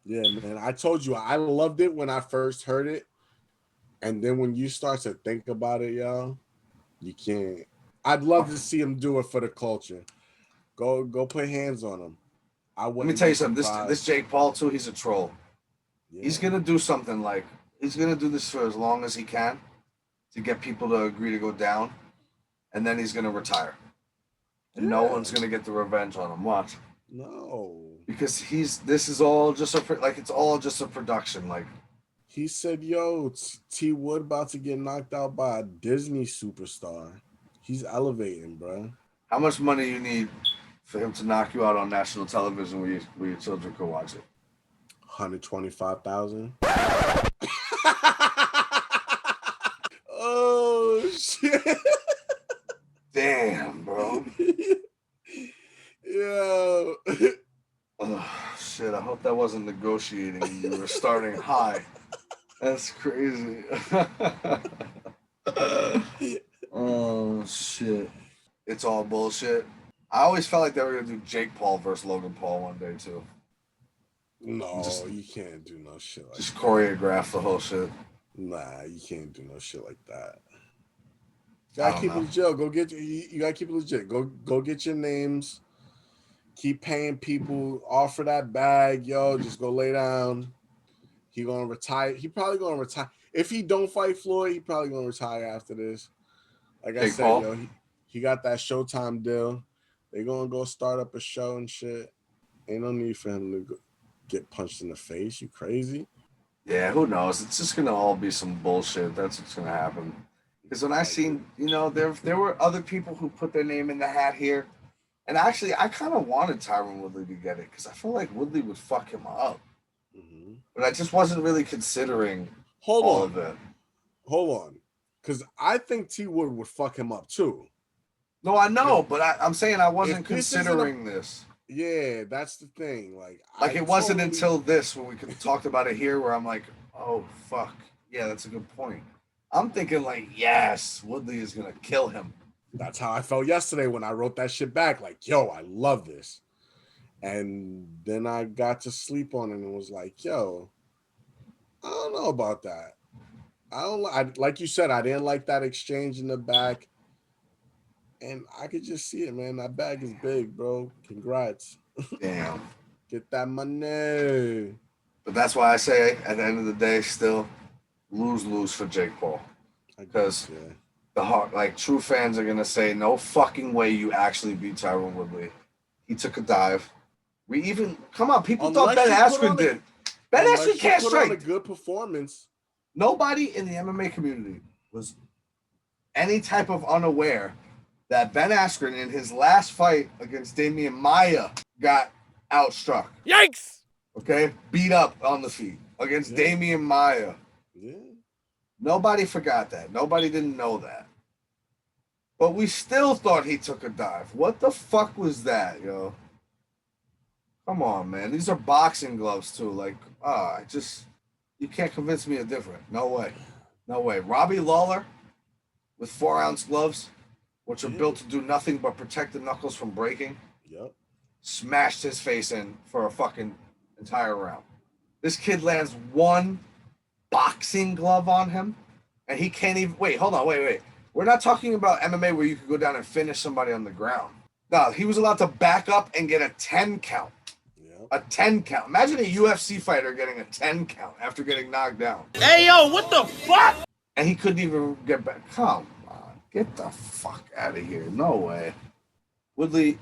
Yeah, man. I told you, I loved it when I first heard it. And then when you start to think about it, you can't. I'd love to see him do it for the culture. Go put hands on him. Let me tell you something. This Jake Paul too, he's a troll. Yeah. He's gonna do something he's gonna do this for as long as he can to get people to agree to go down, and then he's gonna retire. And no one's gonna get the revenge on him. Watch. No. Because this is all just it's all just a production. He said, yo, T Wood about to get knocked out by a Disney superstar. He's elevating, bro. How much money you need for him to knock you out on national television where your children can watch it? $125,000. Oh, shit. Damn, bro. Yo. Oh, shit. I hope that wasn't negotiating. You were starting high. That's crazy. Oh shit! It's all bullshit. I always felt like they were gonna do Jake Paul versus Logan Paul one day too. No, you can't do no shit like Just that. choreograph the whole shit. Nah, you can't do no shit like that. I Gotta don't keep it know. legit. Go get you gotta keep it legit. Go get your names. Keep paying people. Offer that bag, yo. Just go lay down. He gonna retire. He probably gonna retire. If he don't fight Floyd, he probably gonna retire after this. Like I Jake said, Paul? yo, he got that Showtime deal. They gonna go start up a show and shit. Ain't no need for him to get punched in the face. You crazy? Yeah, who knows? It's just gonna all be some bullshit. That's what's gonna happen. Because when I seen, there were other people who put their name in the hat here, and actually, I kind of wanted Tyron Woodley to get it because I feel like Woodley would fuck him up, but I just wasn't really considering all of it. Hold on, because I think T Wood would fuck him up too. No, I know, but I'm saying I wasn't considering this. Yeah, that's the thing. Like it wasn't until this when we talked about it here where I'm like, oh fuck, yeah, that's a good point. I'm thinking like, yes, Woodley is gonna kill him. That's how I felt yesterday when I wrote that shit back. Like, yo, I love this. And then I got to sleep on it and was like, yo, I don't know about that. Like you said, I didn't like that exchange in the back. And I could just see it, man. That bag is big, bro. Congrats. Damn. Get that money. But that's why I say at the end of the day, still lose for Jake Paul. Because the heart, like true fans are gonna say, no fucking way you actually beat Tyron Woodley. He took a dive. Come on, people thought Ben Askren did. Ben Askren can't strike. A good performance. Nobody in the MMA community was any type of unaware that Ben Askren in his last fight against Damian Maia got outstruck. Yikes! Okay, beat up on the feet against Damian Maia. Yeah. Nobody forgot that. Nobody didn't know that. But we still thought he took a dive. What the fuck was that, yo? Come on, man. These are boxing gloves too. Like, you can't convince me of different. No way. No way. Robbie Lawler with 4-ounce gloves, which are built to do nothing but protect the knuckles from breaking. Yep. Smashed his face in for a fucking entire round. This kid lands one boxing glove on him, and he can't even wait. We're not talking about MMA where you could go down and finish somebody on the ground. No, he was allowed to back up and get a 10 count. Yep. A 10 count. Imagine a UFC fighter getting a 10 count after getting knocked down. Hey, yo, what the fuck? And he couldn't even get back. Come on. Get the fuck out of here. No way. Woodley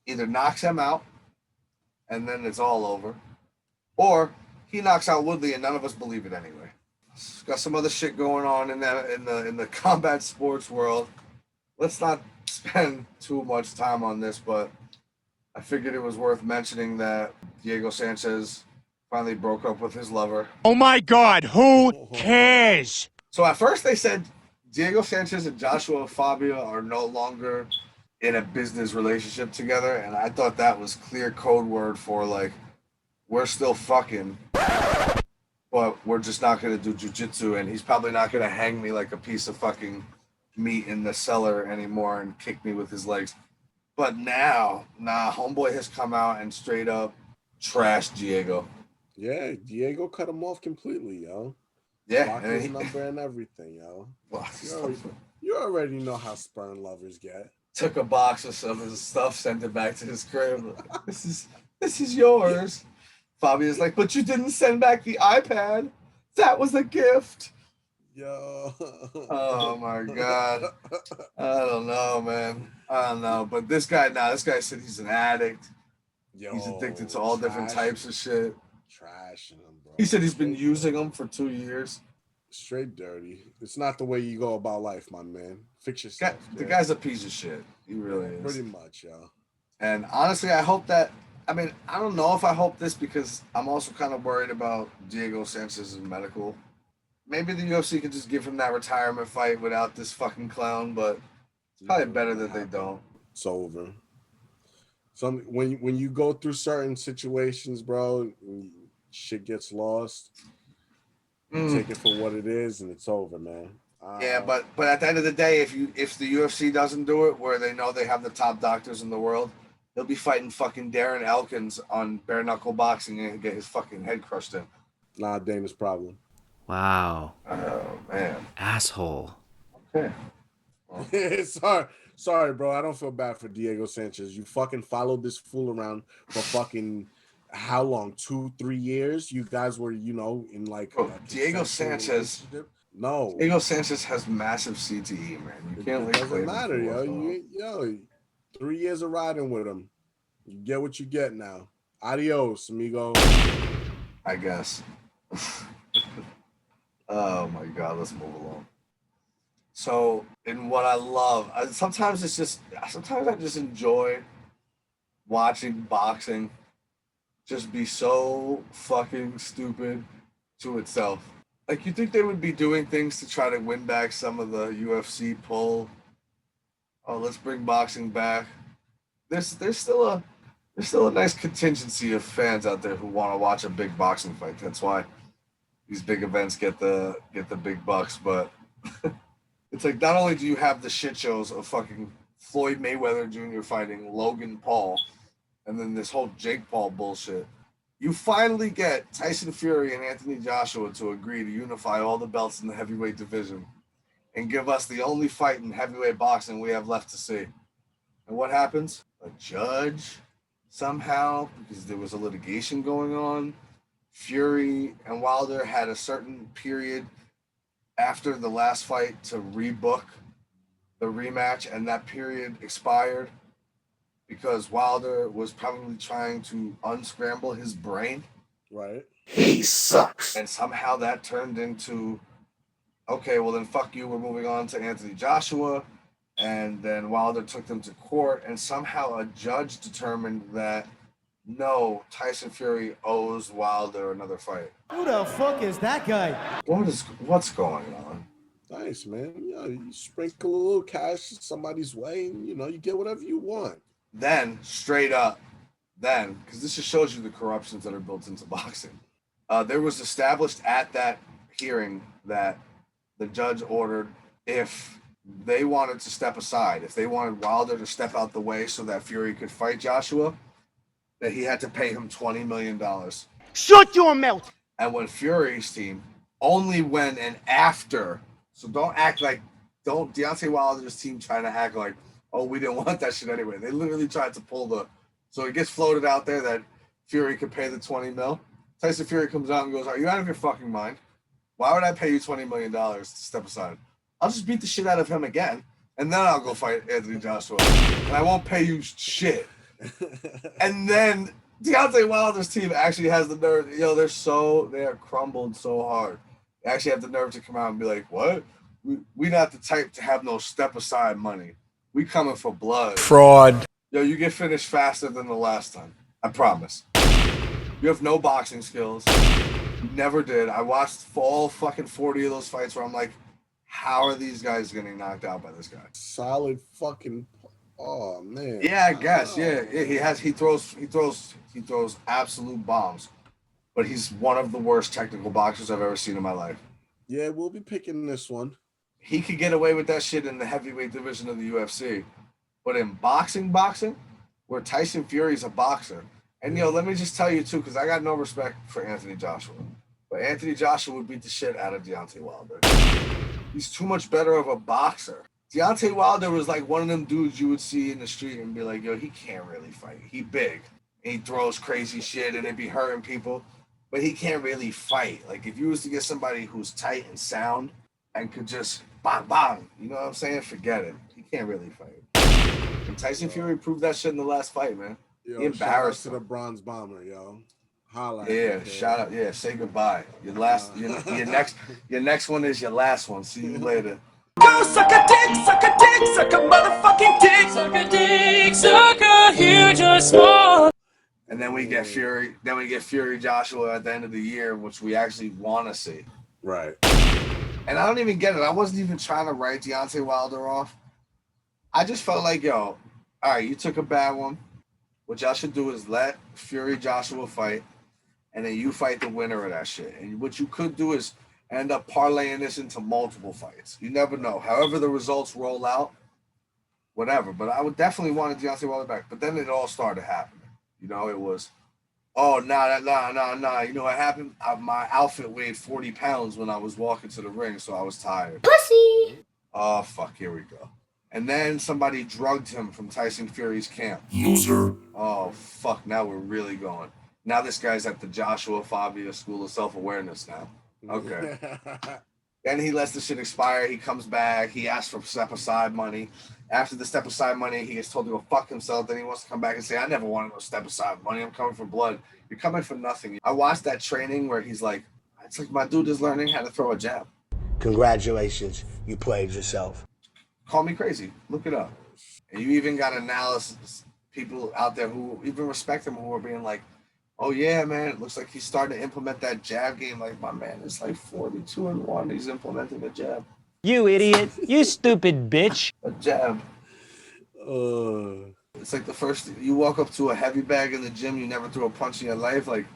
either knocks him out and then it's all over, or he knocks out Woodley and none of us believe it anyway. Got some other shit going on in the combat sports world. Let's not spend too much time on this, but I figured it was worth mentioning that Diego Sanchez finally broke up with his lover. Oh my God, who cares? So at first they said Diego Sanchez and Joshua Fabia are no longer in a business relationship together, and I thought that was clear code word for like, we're still fucking, but we're just not going to do jujitsu, and he's probably not going to hang me like a piece of fucking meat in the cellar anymore and kick me with his legs. But now, homeboy has come out and straight up trashed Diego. Yeah, Diego cut him off completely, yo. Yeah. Blocked his number and everything, yo. You already know how sperm lovers get. Took a box of some of his stuff, sent it back to his crib. This is yours. Fabia's like, but you didn't send back the iPad. That was a gift. Yo. Oh my God. I don't know, man. I don't know. But this guy said he's an addict. Yo, he's addicted to all different types of shit. Trashing him, bro. He said he's been using them for 2 years. Straight dirty. It's not the way you go about life, my man. Fix yourself. The guy's a piece of shit. He really is. Pretty much, yo. And honestly, I hope that, I don't know if I hope this because I'm also kind of worried about Diego Sanchez's medical. Maybe the UFC could just give him that retirement fight without this fucking clown, but it's probably better that they don't. It's over. When you go through certain situations, bro, shit gets lost. Take it for what it is, and it's over, man. Yeah, but at the end of the day, if the UFC doesn't do it, where they know they have the top doctors in the world, he'll be fighting fucking Darren Elkins on bare knuckle boxing and get his fucking head crushed in. Not Dana's problem. Wow. Oh man. Asshole. Okay. Sorry, bro. I don't feel bad for Diego Sanchez. You fucking followed this fool around for fucking how long? 2-3 years? You guys were, in like Diego Sanchez. No. Diego Sanchez has massive CTE, man. You can't. It doesn't matter, yo. 3 years of riding with him. You get what you get now. Adios, amigo. I guess. Oh my God, let's move along. So, in what I love, sometimes I just enjoy watching boxing just be so fucking stupid to itself. Like, you think they would be doing things to try to win back some of the UFC pull? Oh, let's bring boxing back. There's still a nice contingency of fans out there who want to watch a big boxing fight. That's why these big events get the big bucks. But it's like, not only do you have the shit shows of fucking Floyd Mayweather Jr. fighting Logan Paul, and then this whole Jake Paul bullshit, you finally get Tyson Fury and Anthony Joshua to agree to unify all the belts in the heavyweight division and give us the only fight in heavyweight boxing we have left to see. And what happens? A judge, somehow, because there was a litigation going on, Fury and Wilder had a certain period after the last fight to rebook the rematch, and that period expired because Wilder was probably trying to unscramble his brain. Right. He sucks. And somehow that turned into, okay, well then fuck you, we're moving on to Anthony Joshua. And then Wilder took them to court, and somehow a judge determined that no, Tyson Fury owes Wilder another fight. Who the fuck is that guy? What's going on? Nice, man. You sprinkle a little cash somebody's way, and you get whatever you want. Then, straight up, because this just shows you the corruptions that are built into boxing. There was established at that hearing that the judge ordered, if they wanted to step aside, if they wanted Wilder to step out the way so that Fury could fight Joshua, that he had to pay him $20 million. Shut your mouth! And when Fury's team, only when and after, so don't Deontay Wilder's team trying to act like, oh, we didn't want that shit anyway. They literally tried to pull so it gets floated out there that Fury could pay the 20 mil. Tyson Fury comes out and goes, are you out of your fucking mind? Why would I pay you $20 million to step aside? I'll just beat the shit out of him again, and then I'll go fight Anthony Joshua. And I won't pay you shit. And then Deontay Wilder's team actually has the nerve. They are crumbled so hard. They actually have the nerve to come out and be like, what? We not the type to have no step aside money. We coming for blood. Fraud. You get finished faster than the last time. I promise. You have no boxing skills. You never did. I watched all fucking 40 of those fights where I'm like, how are these guys getting knocked out by this guy? Solid fucking. Oh man. Yeah, I guess. Yeah. He throws absolute bombs. But he's one of the worst technical boxers I've ever seen in my life. Yeah, we'll be picking this one. He could get away with that shit in the heavyweight division of the UFC. But in boxing, where Tyson Fury's a boxer. And let me just tell you too, because I got no respect for Anthony Joshua. But Anthony Joshua would beat the shit out of Deontay Wilder. He's too much better of a boxer. Deontay Wilder was like one of them dudes you would see in the street and be like, yo, he can't really fight. He big. And he throws crazy shit and it be hurting people. But he can't really fight. Like, if you was to get somebody who's tight and sound and could just bang, bang, you know what I'm saying? Forget it. He can't really fight. And Tyson Fury proved that shit in the last fight, man. Yo, he embarrassed to the Bronze Bomber, yo. Holla. Yeah, shout out. Yeah, say goodbye. Your next one is your last one. See you later. Go suck a motherfucking dick. Suck a dick, suck a huge or small. And then we get Fury. Then we get Fury Joshua at the end of the year, which we actually want to see. Right. And I don't even get it. I wasn't even trying to write Deontay Wilder off. I just felt like, yo, all right, you took a bad one. What y'all should do is let Fury Joshua fight, and then you fight the winner of that shit. And what you could do is end up parlaying this into multiple fights. You never know. However the results roll out, whatever. But I would definitely want Deontay Wilder back. But then it all started happening. You know, it was, oh, nah. You know what happened? My outfit weighed 40 pounds when I was walking to the ring, so I was tired. Pussy! Oh, fuck, here we go. And then somebody drugged him from Tyson Fury's camp. Loser. Oh, fuck, now we're really going. Now this guy's at the Joshua Fabia School of Self-Awareness now. Okay. Then he lets the shit expire. He comes back. He asks for step-aside money. After the step-aside money, he gets told to go fuck himself. Then he wants to come back and say, I never wanted no step-aside money. I'm coming for blood. You're coming for nothing. I watched that training where he's like, it's like my dude is learning how to throw a jab. Congratulations, you played yourself. Call me crazy. Look it up. And you even got analysis, people out there who even respect him, who are being like, oh yeah, man, it looks like he's starting to implement that jab game. Like, my man is like 42-1. He's implementing a jab. You idiot. You stupid bitch. A jab. It's like the first thing, you walk up to a heavy bag in the gym, you never threw a punch in your life. Like,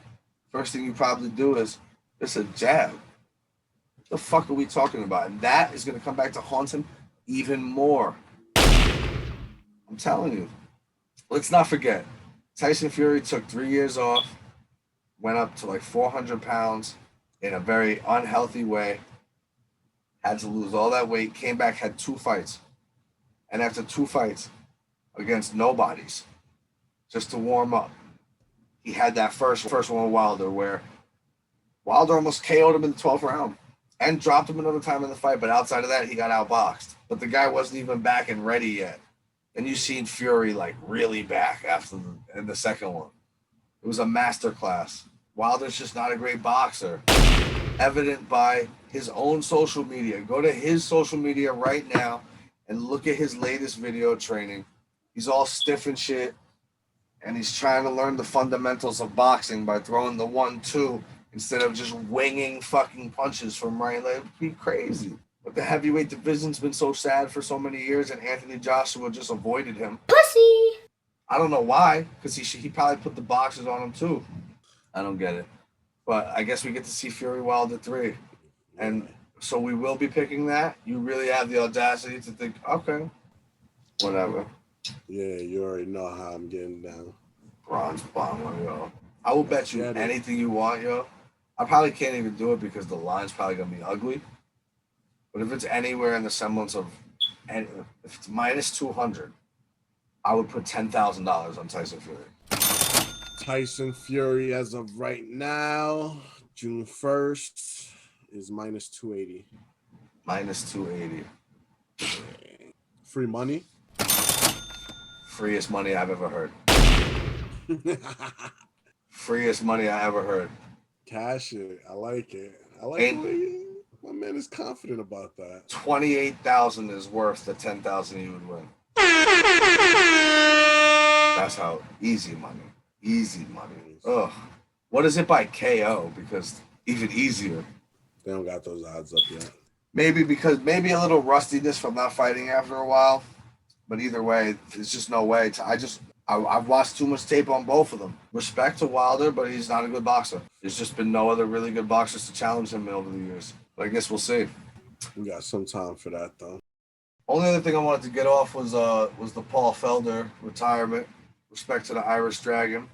first thing you probably do is, it's a jab. What the fuck are we talking about? And that is going to come back to haunt him even more. I'm telling you. Let's not forget, Tyson Fury took 3 years off, went up to like 400 pounds in a very unhealthy way, had to lose all that weight, came back, had 2 fights. And after 2 fights against nobodies, just to warm up, he had that first one with Wilder where Wilder almost KO'd him in the 12th round and dropped him another time in the fight. But outside of that, he got outboxed. But the guy wasn't even back and ready yet. And you seen Fury like really back after the second one. It was a masterclass. Wilder's just not a great boxer. Evident by his own social media. Go to his social media right now and look at his latest video training. He's all stiff and shit. And he's trying to learn the fundamentals of boxing by throwing the 1-2 instead of just winging fucking punches from right. Like, it'd be crazy. But the heavyweight division's been so sad for so many years, and Anthony Joshua just avoided him. Pussy! I don't know why, because he probably put the boxes on him too. I don't get it. But I guess we get to see Fury Wilder 3. And so we will be picking that. You really have the audacity to think, okay, whatever. Yeah, you already know how I'm getting down. Bronze bomber, yo. I will bet you anything you want, yo. I probably can't even do it because the line's probably going to be ugly. But if it's anywhere in the semblance of, if it's minus 200, I would put $10,000 on Tyson Fury. Tyson Fury, as of right now, June 1st, is minus 280. Minus 280. Free money? Freest money I've ever heard. Freest money I ever heard. Cash it. I like it. I like it. My man is confident about that. 28,000 is worth the 10,000 you would win. That's how easy money. Easy money. Ugh. What is it by KO? Because even easier. They don't got those odds up yet. Maybe a little rustiness from not fighting after a while. But either way, there's just no way. I've watched too much tape on both of them. Respect to Wilder, but he's not a good boxer. There's just been no other really good boxers to challenge him over the years. But I guess we'll see. We got some time for that, though. Only other thing I wanted to get off was the Paul Felder retirement. Respect to the Irish Dragon.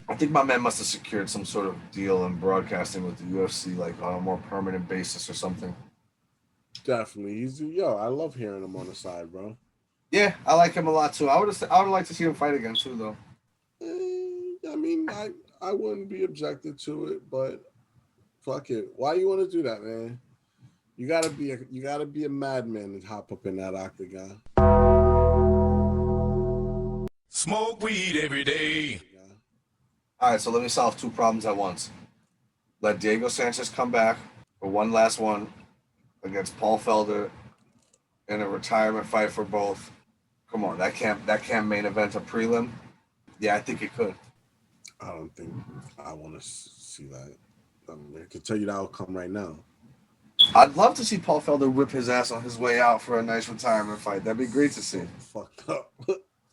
I think my man must have secured some sort of deal in broadcasting with the UFC, like on a more permanent basis or something. Definitely. I love hearing him on the side, bro. Yeah, I like him a lot too. I would like to see him fight again too, though. I mean, I wouldn't be objected to it, but fuck it. Why you want to do that, man? You gotta be a madman and hop up in that octagon. Smoke weed every day. All right, so let me solve 2 problems at once. Let Diego Sanchez come back for one last one against Paul Felder in a retirement fight for both. Come on, that can't main event a prelim. Yeah, I think it could. I don't think I want to see that. I can tell you the outcome right now. I'd love to see Paul Felder whip his ass on his way out for a nice retirement fight. That'd be great to see. Fucked up.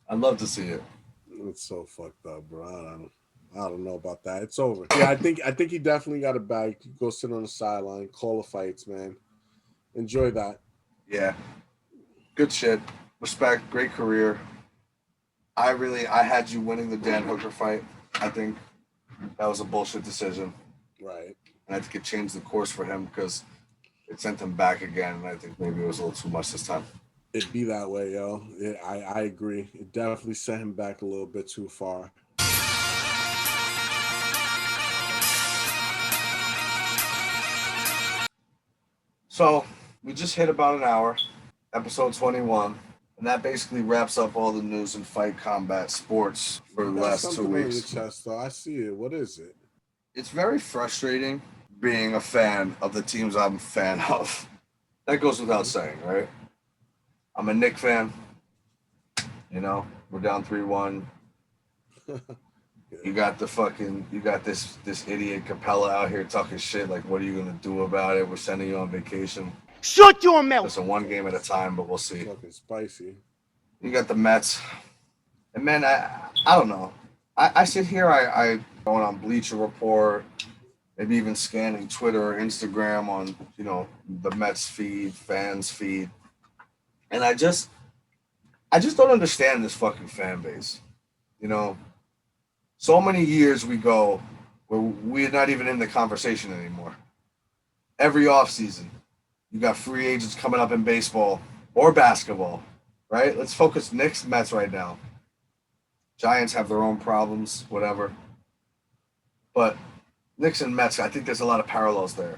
I'd love to see it. It's so fucked up, bro. I don't know about that. It's over. Yeah, I think he definitely got a bag. Go sit on the sideline, call the fights, man. Enjoy that. Yeah. Good shit. Respect. Great career. I had you winning the Dan Hooker fight. I think that was a bullshit decision. Right. And I think it changed the course for him because it sent him back again. And I think maybe it was a little too much this time. It'd be that way, yo. I agree. It definitely sent him back a little bit too far. So we just hit about an hour, episode 21. And that basically wraps up all the news in fight combat sports for the last 2 weeks. Chest, though. I see it. What is it? It's very frustrating being a fan of the teams I'm a fan of. That goes without saying, right? I'm a Knicks fan. You know, we're down 3-1. You got this idiot Capella out here talking shit. Like, what are you gonna do about it? We're sending you on vacation. Shut your mouth. Listen, one game at a time, but we'll see. Fucking spicy. You got the Mets, and man, I don't know. I sit here, I going on Bleacher Report, maybe even scanning Twitter or Instagram on the Mets feed, fans feed, and I just don't understand this fucking fan base. So many years we go where we're not even in the conversation anymore. Every offseason, you got free agents coming up in baseball or basketball, right? Let's focus Knicks, Mets right now. Giants have their own problems, whatever. But Knicks and Mets, I think there's a lot of parallels there.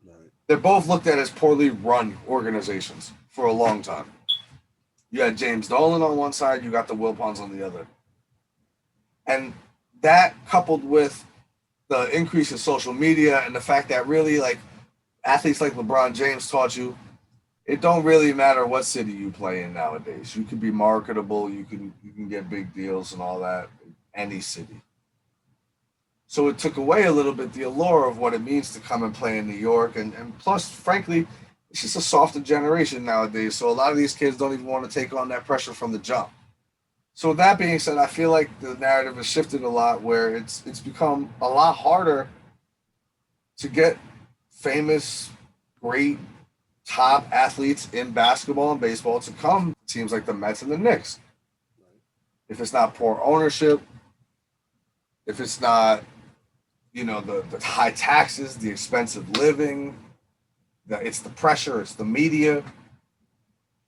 Right. They're both looked at as poorly run organizations for a long time. You had James Dolan on one side, you got the Wilpons on the other. And that coupled with the increase in social media and the fact that really athletes like LeBron James taught you, it don't really matter what city you play in nowadays. You can be marketable, you can get big deals and all that in any city. So it took away a little bit the allure of what it means to come and play in New York. And plus, frankly, it's just a softer generation nowadays. So a lot of these kids don't even want to take on that pressure from the jump. So with that being said, I feel like the narrative has shifted a lot where it's become a lot harder to get famous, great, top athletes in basketball and baseball to come to teams like the Mets and the Knicks. If it's not poor ownership, if it's not, the high taxes, the expensive living, it's the pressure, it's the media.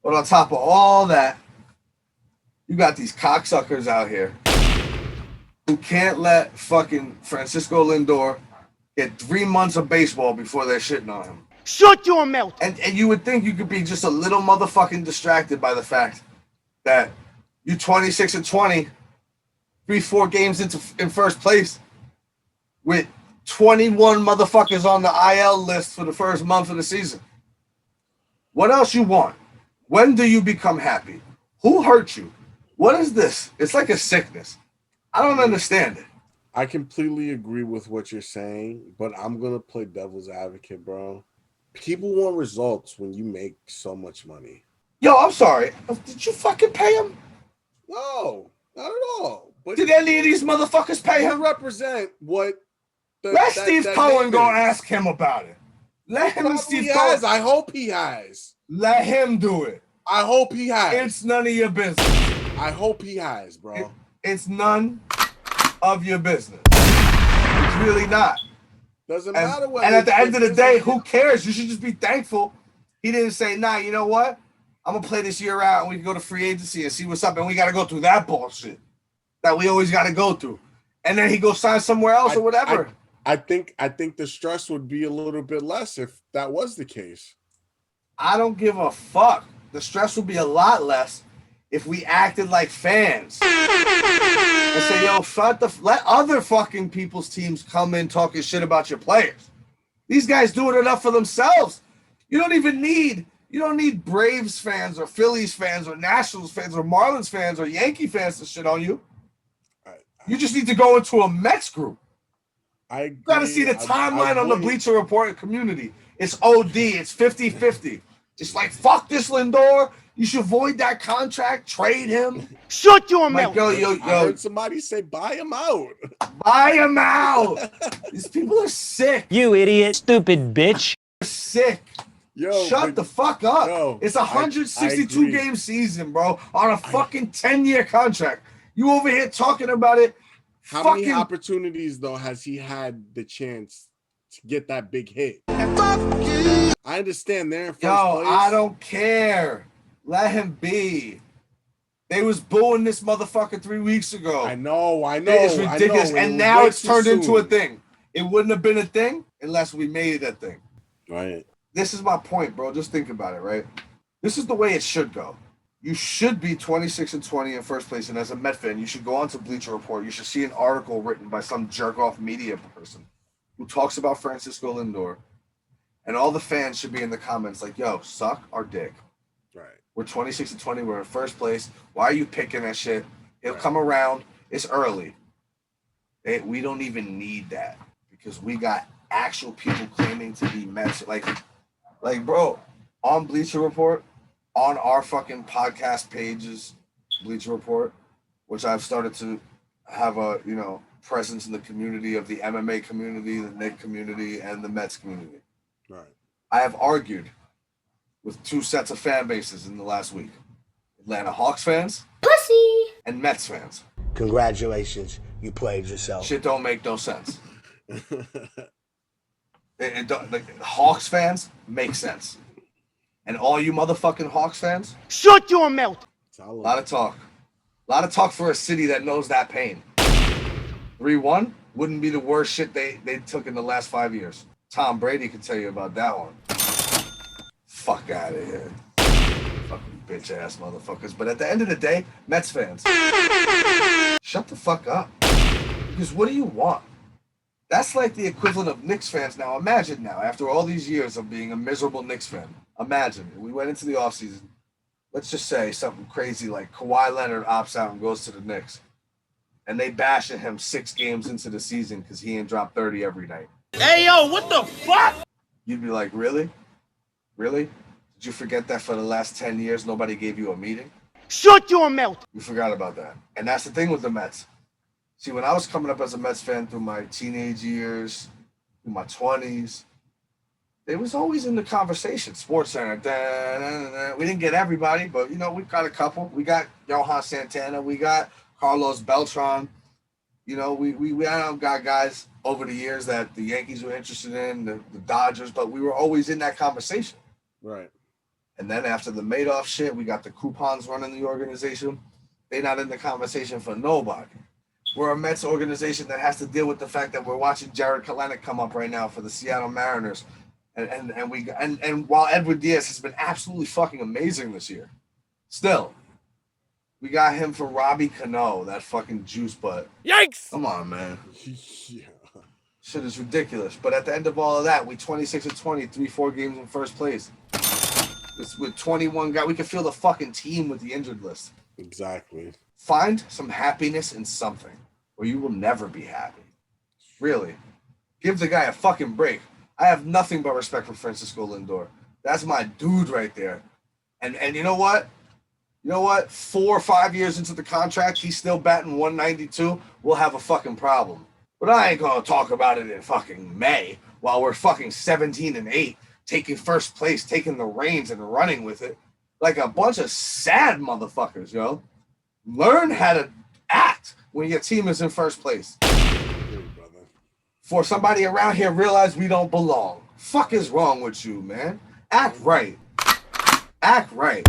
But on top of all that, you got these cocksuckers out here who can't let fucking Francisco Lindor get 3 months of baseball before they're shitting on him. Shut your mouth. And you would think you could be just a little motherfucking distracted by the fact that you 26-20, 3-4 games in first place with 21 motherfuckers on the IL list for the first month of the season. What else you want? When do you become happy? Who hurt you? What is this? It's like a sickness. I don't understand it. I completely agree with what you're saying, but I'm going to play devil's advocate, bro. People want results when you make so much money. Yo, I'm sorry. Did you fucking pay him? No, not at all. But did any of these motherfuckers pay him? Represent what? Let Steve Cohen go ask him about it. Let him and Steve Cohen. I hope he has. Let him do it. I hope he has. It's none of your business. I hope he has, bro. It's none of your business. It's really not. Doesn't matter what. And at the end of the day, who cares? You should just be thankful he didn't say, nah, you know what? I'm going to play this year out and we can go to free agency and see what's up. And we got to go through that bullshit that we always got to go through. And then he goes sign somewhere else or whatever. I think the stress would be a little bit less if that was the case. I don't give a fuck. The stress would be a lot less if we acted like fans and say, yo, let other fucking people's teams come in talking shit about your players. These guys do it enough for themselves. You don't need Braves fans or Phillies fans or Nationals fans or Marlins fans or Yankee fans to shit on you. You just need to go into a Mets group. You got to see the timeline on the Bleacher Report community. It's OD. It's 50-50. Just like, fuck this Lindor. You should void that contract, trade him. Shut your mouth. I heard somebody say buy him out. Buy him out. These people are sick. You idiot, stupid bitch. They're sick. Yo, Shut the fuck up. Yo, It's a 162 game season, bro, on a fucking 10-year contract. You over here talking about it. How many opportunities, though, has he had the chance to get that big hit? I understand they're in first place. I don't care. Let him be. They was booing this motherfucker 3 weeks ago. I know. It's ridiculous. And now it's turned into a thing. It wouldn't have been a thing unless we made it a thing. Right. This is my point, bro. Just think about it, right? This is the way it should go. You should be 26-20 in first place. And as a Met fan, you should go on to Bleacher Report. You should see an article written by some jerk-off media person who talks about Francisco Lindor. And all the fans should be in the comments like, yo, suck our dick. Right. We're 26-20. We're in first place. Why are you picking that shit? It'll come around. It's early. We don't even need that because we got actual people claiming to be Mets. Like, bro, on Bleacher Report, on our fucking podcast pages, Bleacher Report, which I've started to have a, presence in the community of the MMA community, the Knicks community, and the Mets community. Right. I have argued with two sets of fan bases in the last week. Atlanta Hawks fans. Pussy. And Mets fans. Congratulations, you played yourself. Shit don't make no sense. Hawks fans make sense. And all you motherfucking Hawks fans. Shut your mouth. A lot of talk. A lot of talk for a city that knows that pain. 3-1 wouldn't be the worst shit they took in the last 5 years. Tom Brady could tell you about that one. Fuck out of here. Fucking bitch ass motherfuckers. But at the end of the day, Mets fans, shut the fuck up. Because what do you want? That's like the equivalent of Knicks fans now. Imagine now, after all these years of being a miserable Knicks fan, imagine we went into the offseason. Let's just say something crazy like Kawhi Leonard opts out and goes to the Knicks. And they bash at him 6 games into the season because he ain't dropped 30 every night. Hey, yo, what the fuck? You'd be like, really? Really? Did you forget that for the last 10 years, nobody gave you a meeting? Shut your mouth. You forgot about that. And that's the thing with the Mets. See, when I was coming up as a Mets fan through my teenage years, through my 20s, they was always in the conversation. Sports Center. We didn't get everybody, but, we got a couple. We got Johan Santana. We got Carlos Beltran. We got guys over the years that the Yankees were interested in, the Dodgers, but we were always in that conversation. Right. And then after the Madoff shit, we got the coupons running the organization. They're not in the conversation for nobody. We're a Mets organization that has to deal with the fact that we're watching Jared Kelenic come up right now for the Seattle Mariners. And while Edward Diaz has been absolutely fucking amazing this year, still, we got him for Robbie Cano, that fucking juice butt. Yikes! Come on, man. Yeah. Shit is ridiculous. But at the end of all of that, we 26-20, 3-4 games in first place. With 21 guys, we can feel the fucking team with the injured list. Exactly. Find some happiness in something, or you will never be happy. Really. Give the guy a fucking break. I have nothing but respect for Francisco Lindor. That's my dude right there. And you know what? 4 or 5 years into the contract, he's still batting 192. We'll have a fucking problem. But I ain't gonna talk about it in fucking May while we're fucking 17-8, taking first place, taking the reins and running with it like a bunch of sad motherfuckers, yo. Learn how to act when your team is in first place. For somebody around here realize we don't belong. Fuck is wrong with you, man? Act right. Act right.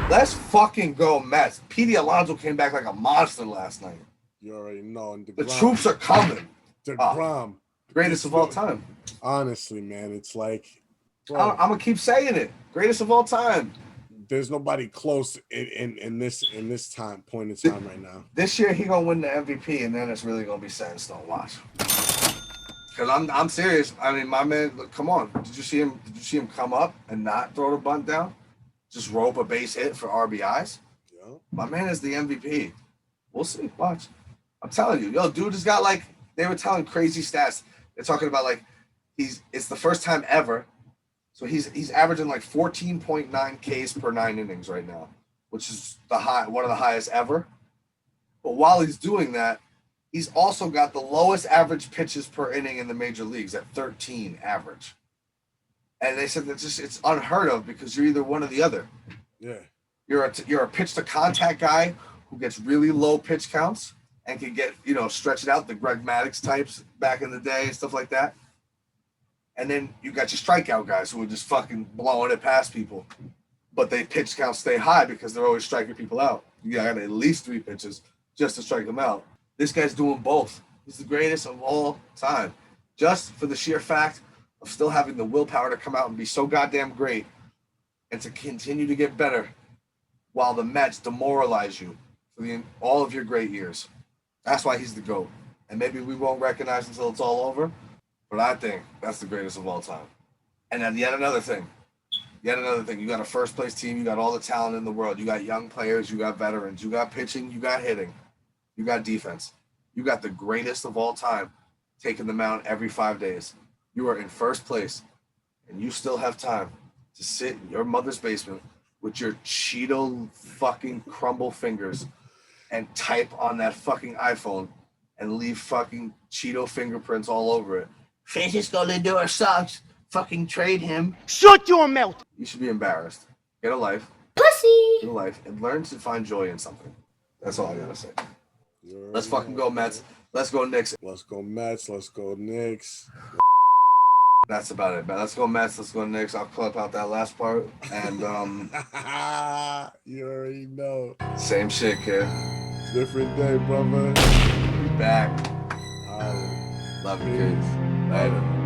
Let's fucking go, Mets. Petey Alonso came back like a monster last night. You already know. And the troops are coming. DeGrom. Greatest of all time. Honestly, man, it's like... I'm going to keep saying it. Greatest of all time. There's nobody close in this point in time right now. This year, he going to win the MVP, and then it's really going to be set in stone. Watch. Because I'm serious. I mean, my man, look, come on. Did you see him come up and not throw the bunt down? Just rope a base hit for RBIs? Yeah. My man is the MVP. We'll see. Watch. I'm telling you. Yo, dude has got like, they were telling crazy stats. They're talking about like, it's the first time ever So he's averaging like 14.9 Ks per 9 innings right now, which is one of the highest ever. But while he's doing that, he's also got the lowest average pitches per inning in the major leagues at 13 average. And they said it's unheard of because you're either one or the other. Yeah. You're a pitch to contact guy who gets really low pitch counts and can get, stretch it out, the Greg Maddux types back in the day and stuff like that. And then you got your strikeout guys who are just fucking blowing it past people. But they pitch counts stay high because they're always striking people out. You got at least 3 pitches just to strike them out. This guy's doing both. He's the greatest of all time. Just for the sheer fact of still having the willpower to come out and be so goddamn great and to continue to get better while the Mets demoralize you for all of your great years. That's why he's the GOAT. And maybe we won't recognize until it's all over, but I think that's the greatest of all time. And then yet another thing. You got a first-place team. You got all the talent in the world. You got young players. You got veterans. You got pitching. You got hitting. You got defense. You got the greatest of all time taking the mound every 5 days. You are in first place, and you still have time to sit in your mother's basement with your Cheeto fucking crumble fingers and type on that fucking iPhone and leave fucking Cheeto fingerprints all over it. Francisco Lindor sucks. Fucking trade him. Shut your mouth. You should be embarrassed. Get a life. Pussy. Get a life and learn to find joy in something. That's all I gotta say. Let's fucking go Mets. Let's go Knicks. Let's go Mets. Let's go Knicks. That's about it, man. Let's go Mets. Let's go Knicks. I'll clip out that last part. And you already know. Same shit, kid. Different day, brother. Be back. All right. Love you, kids. Later.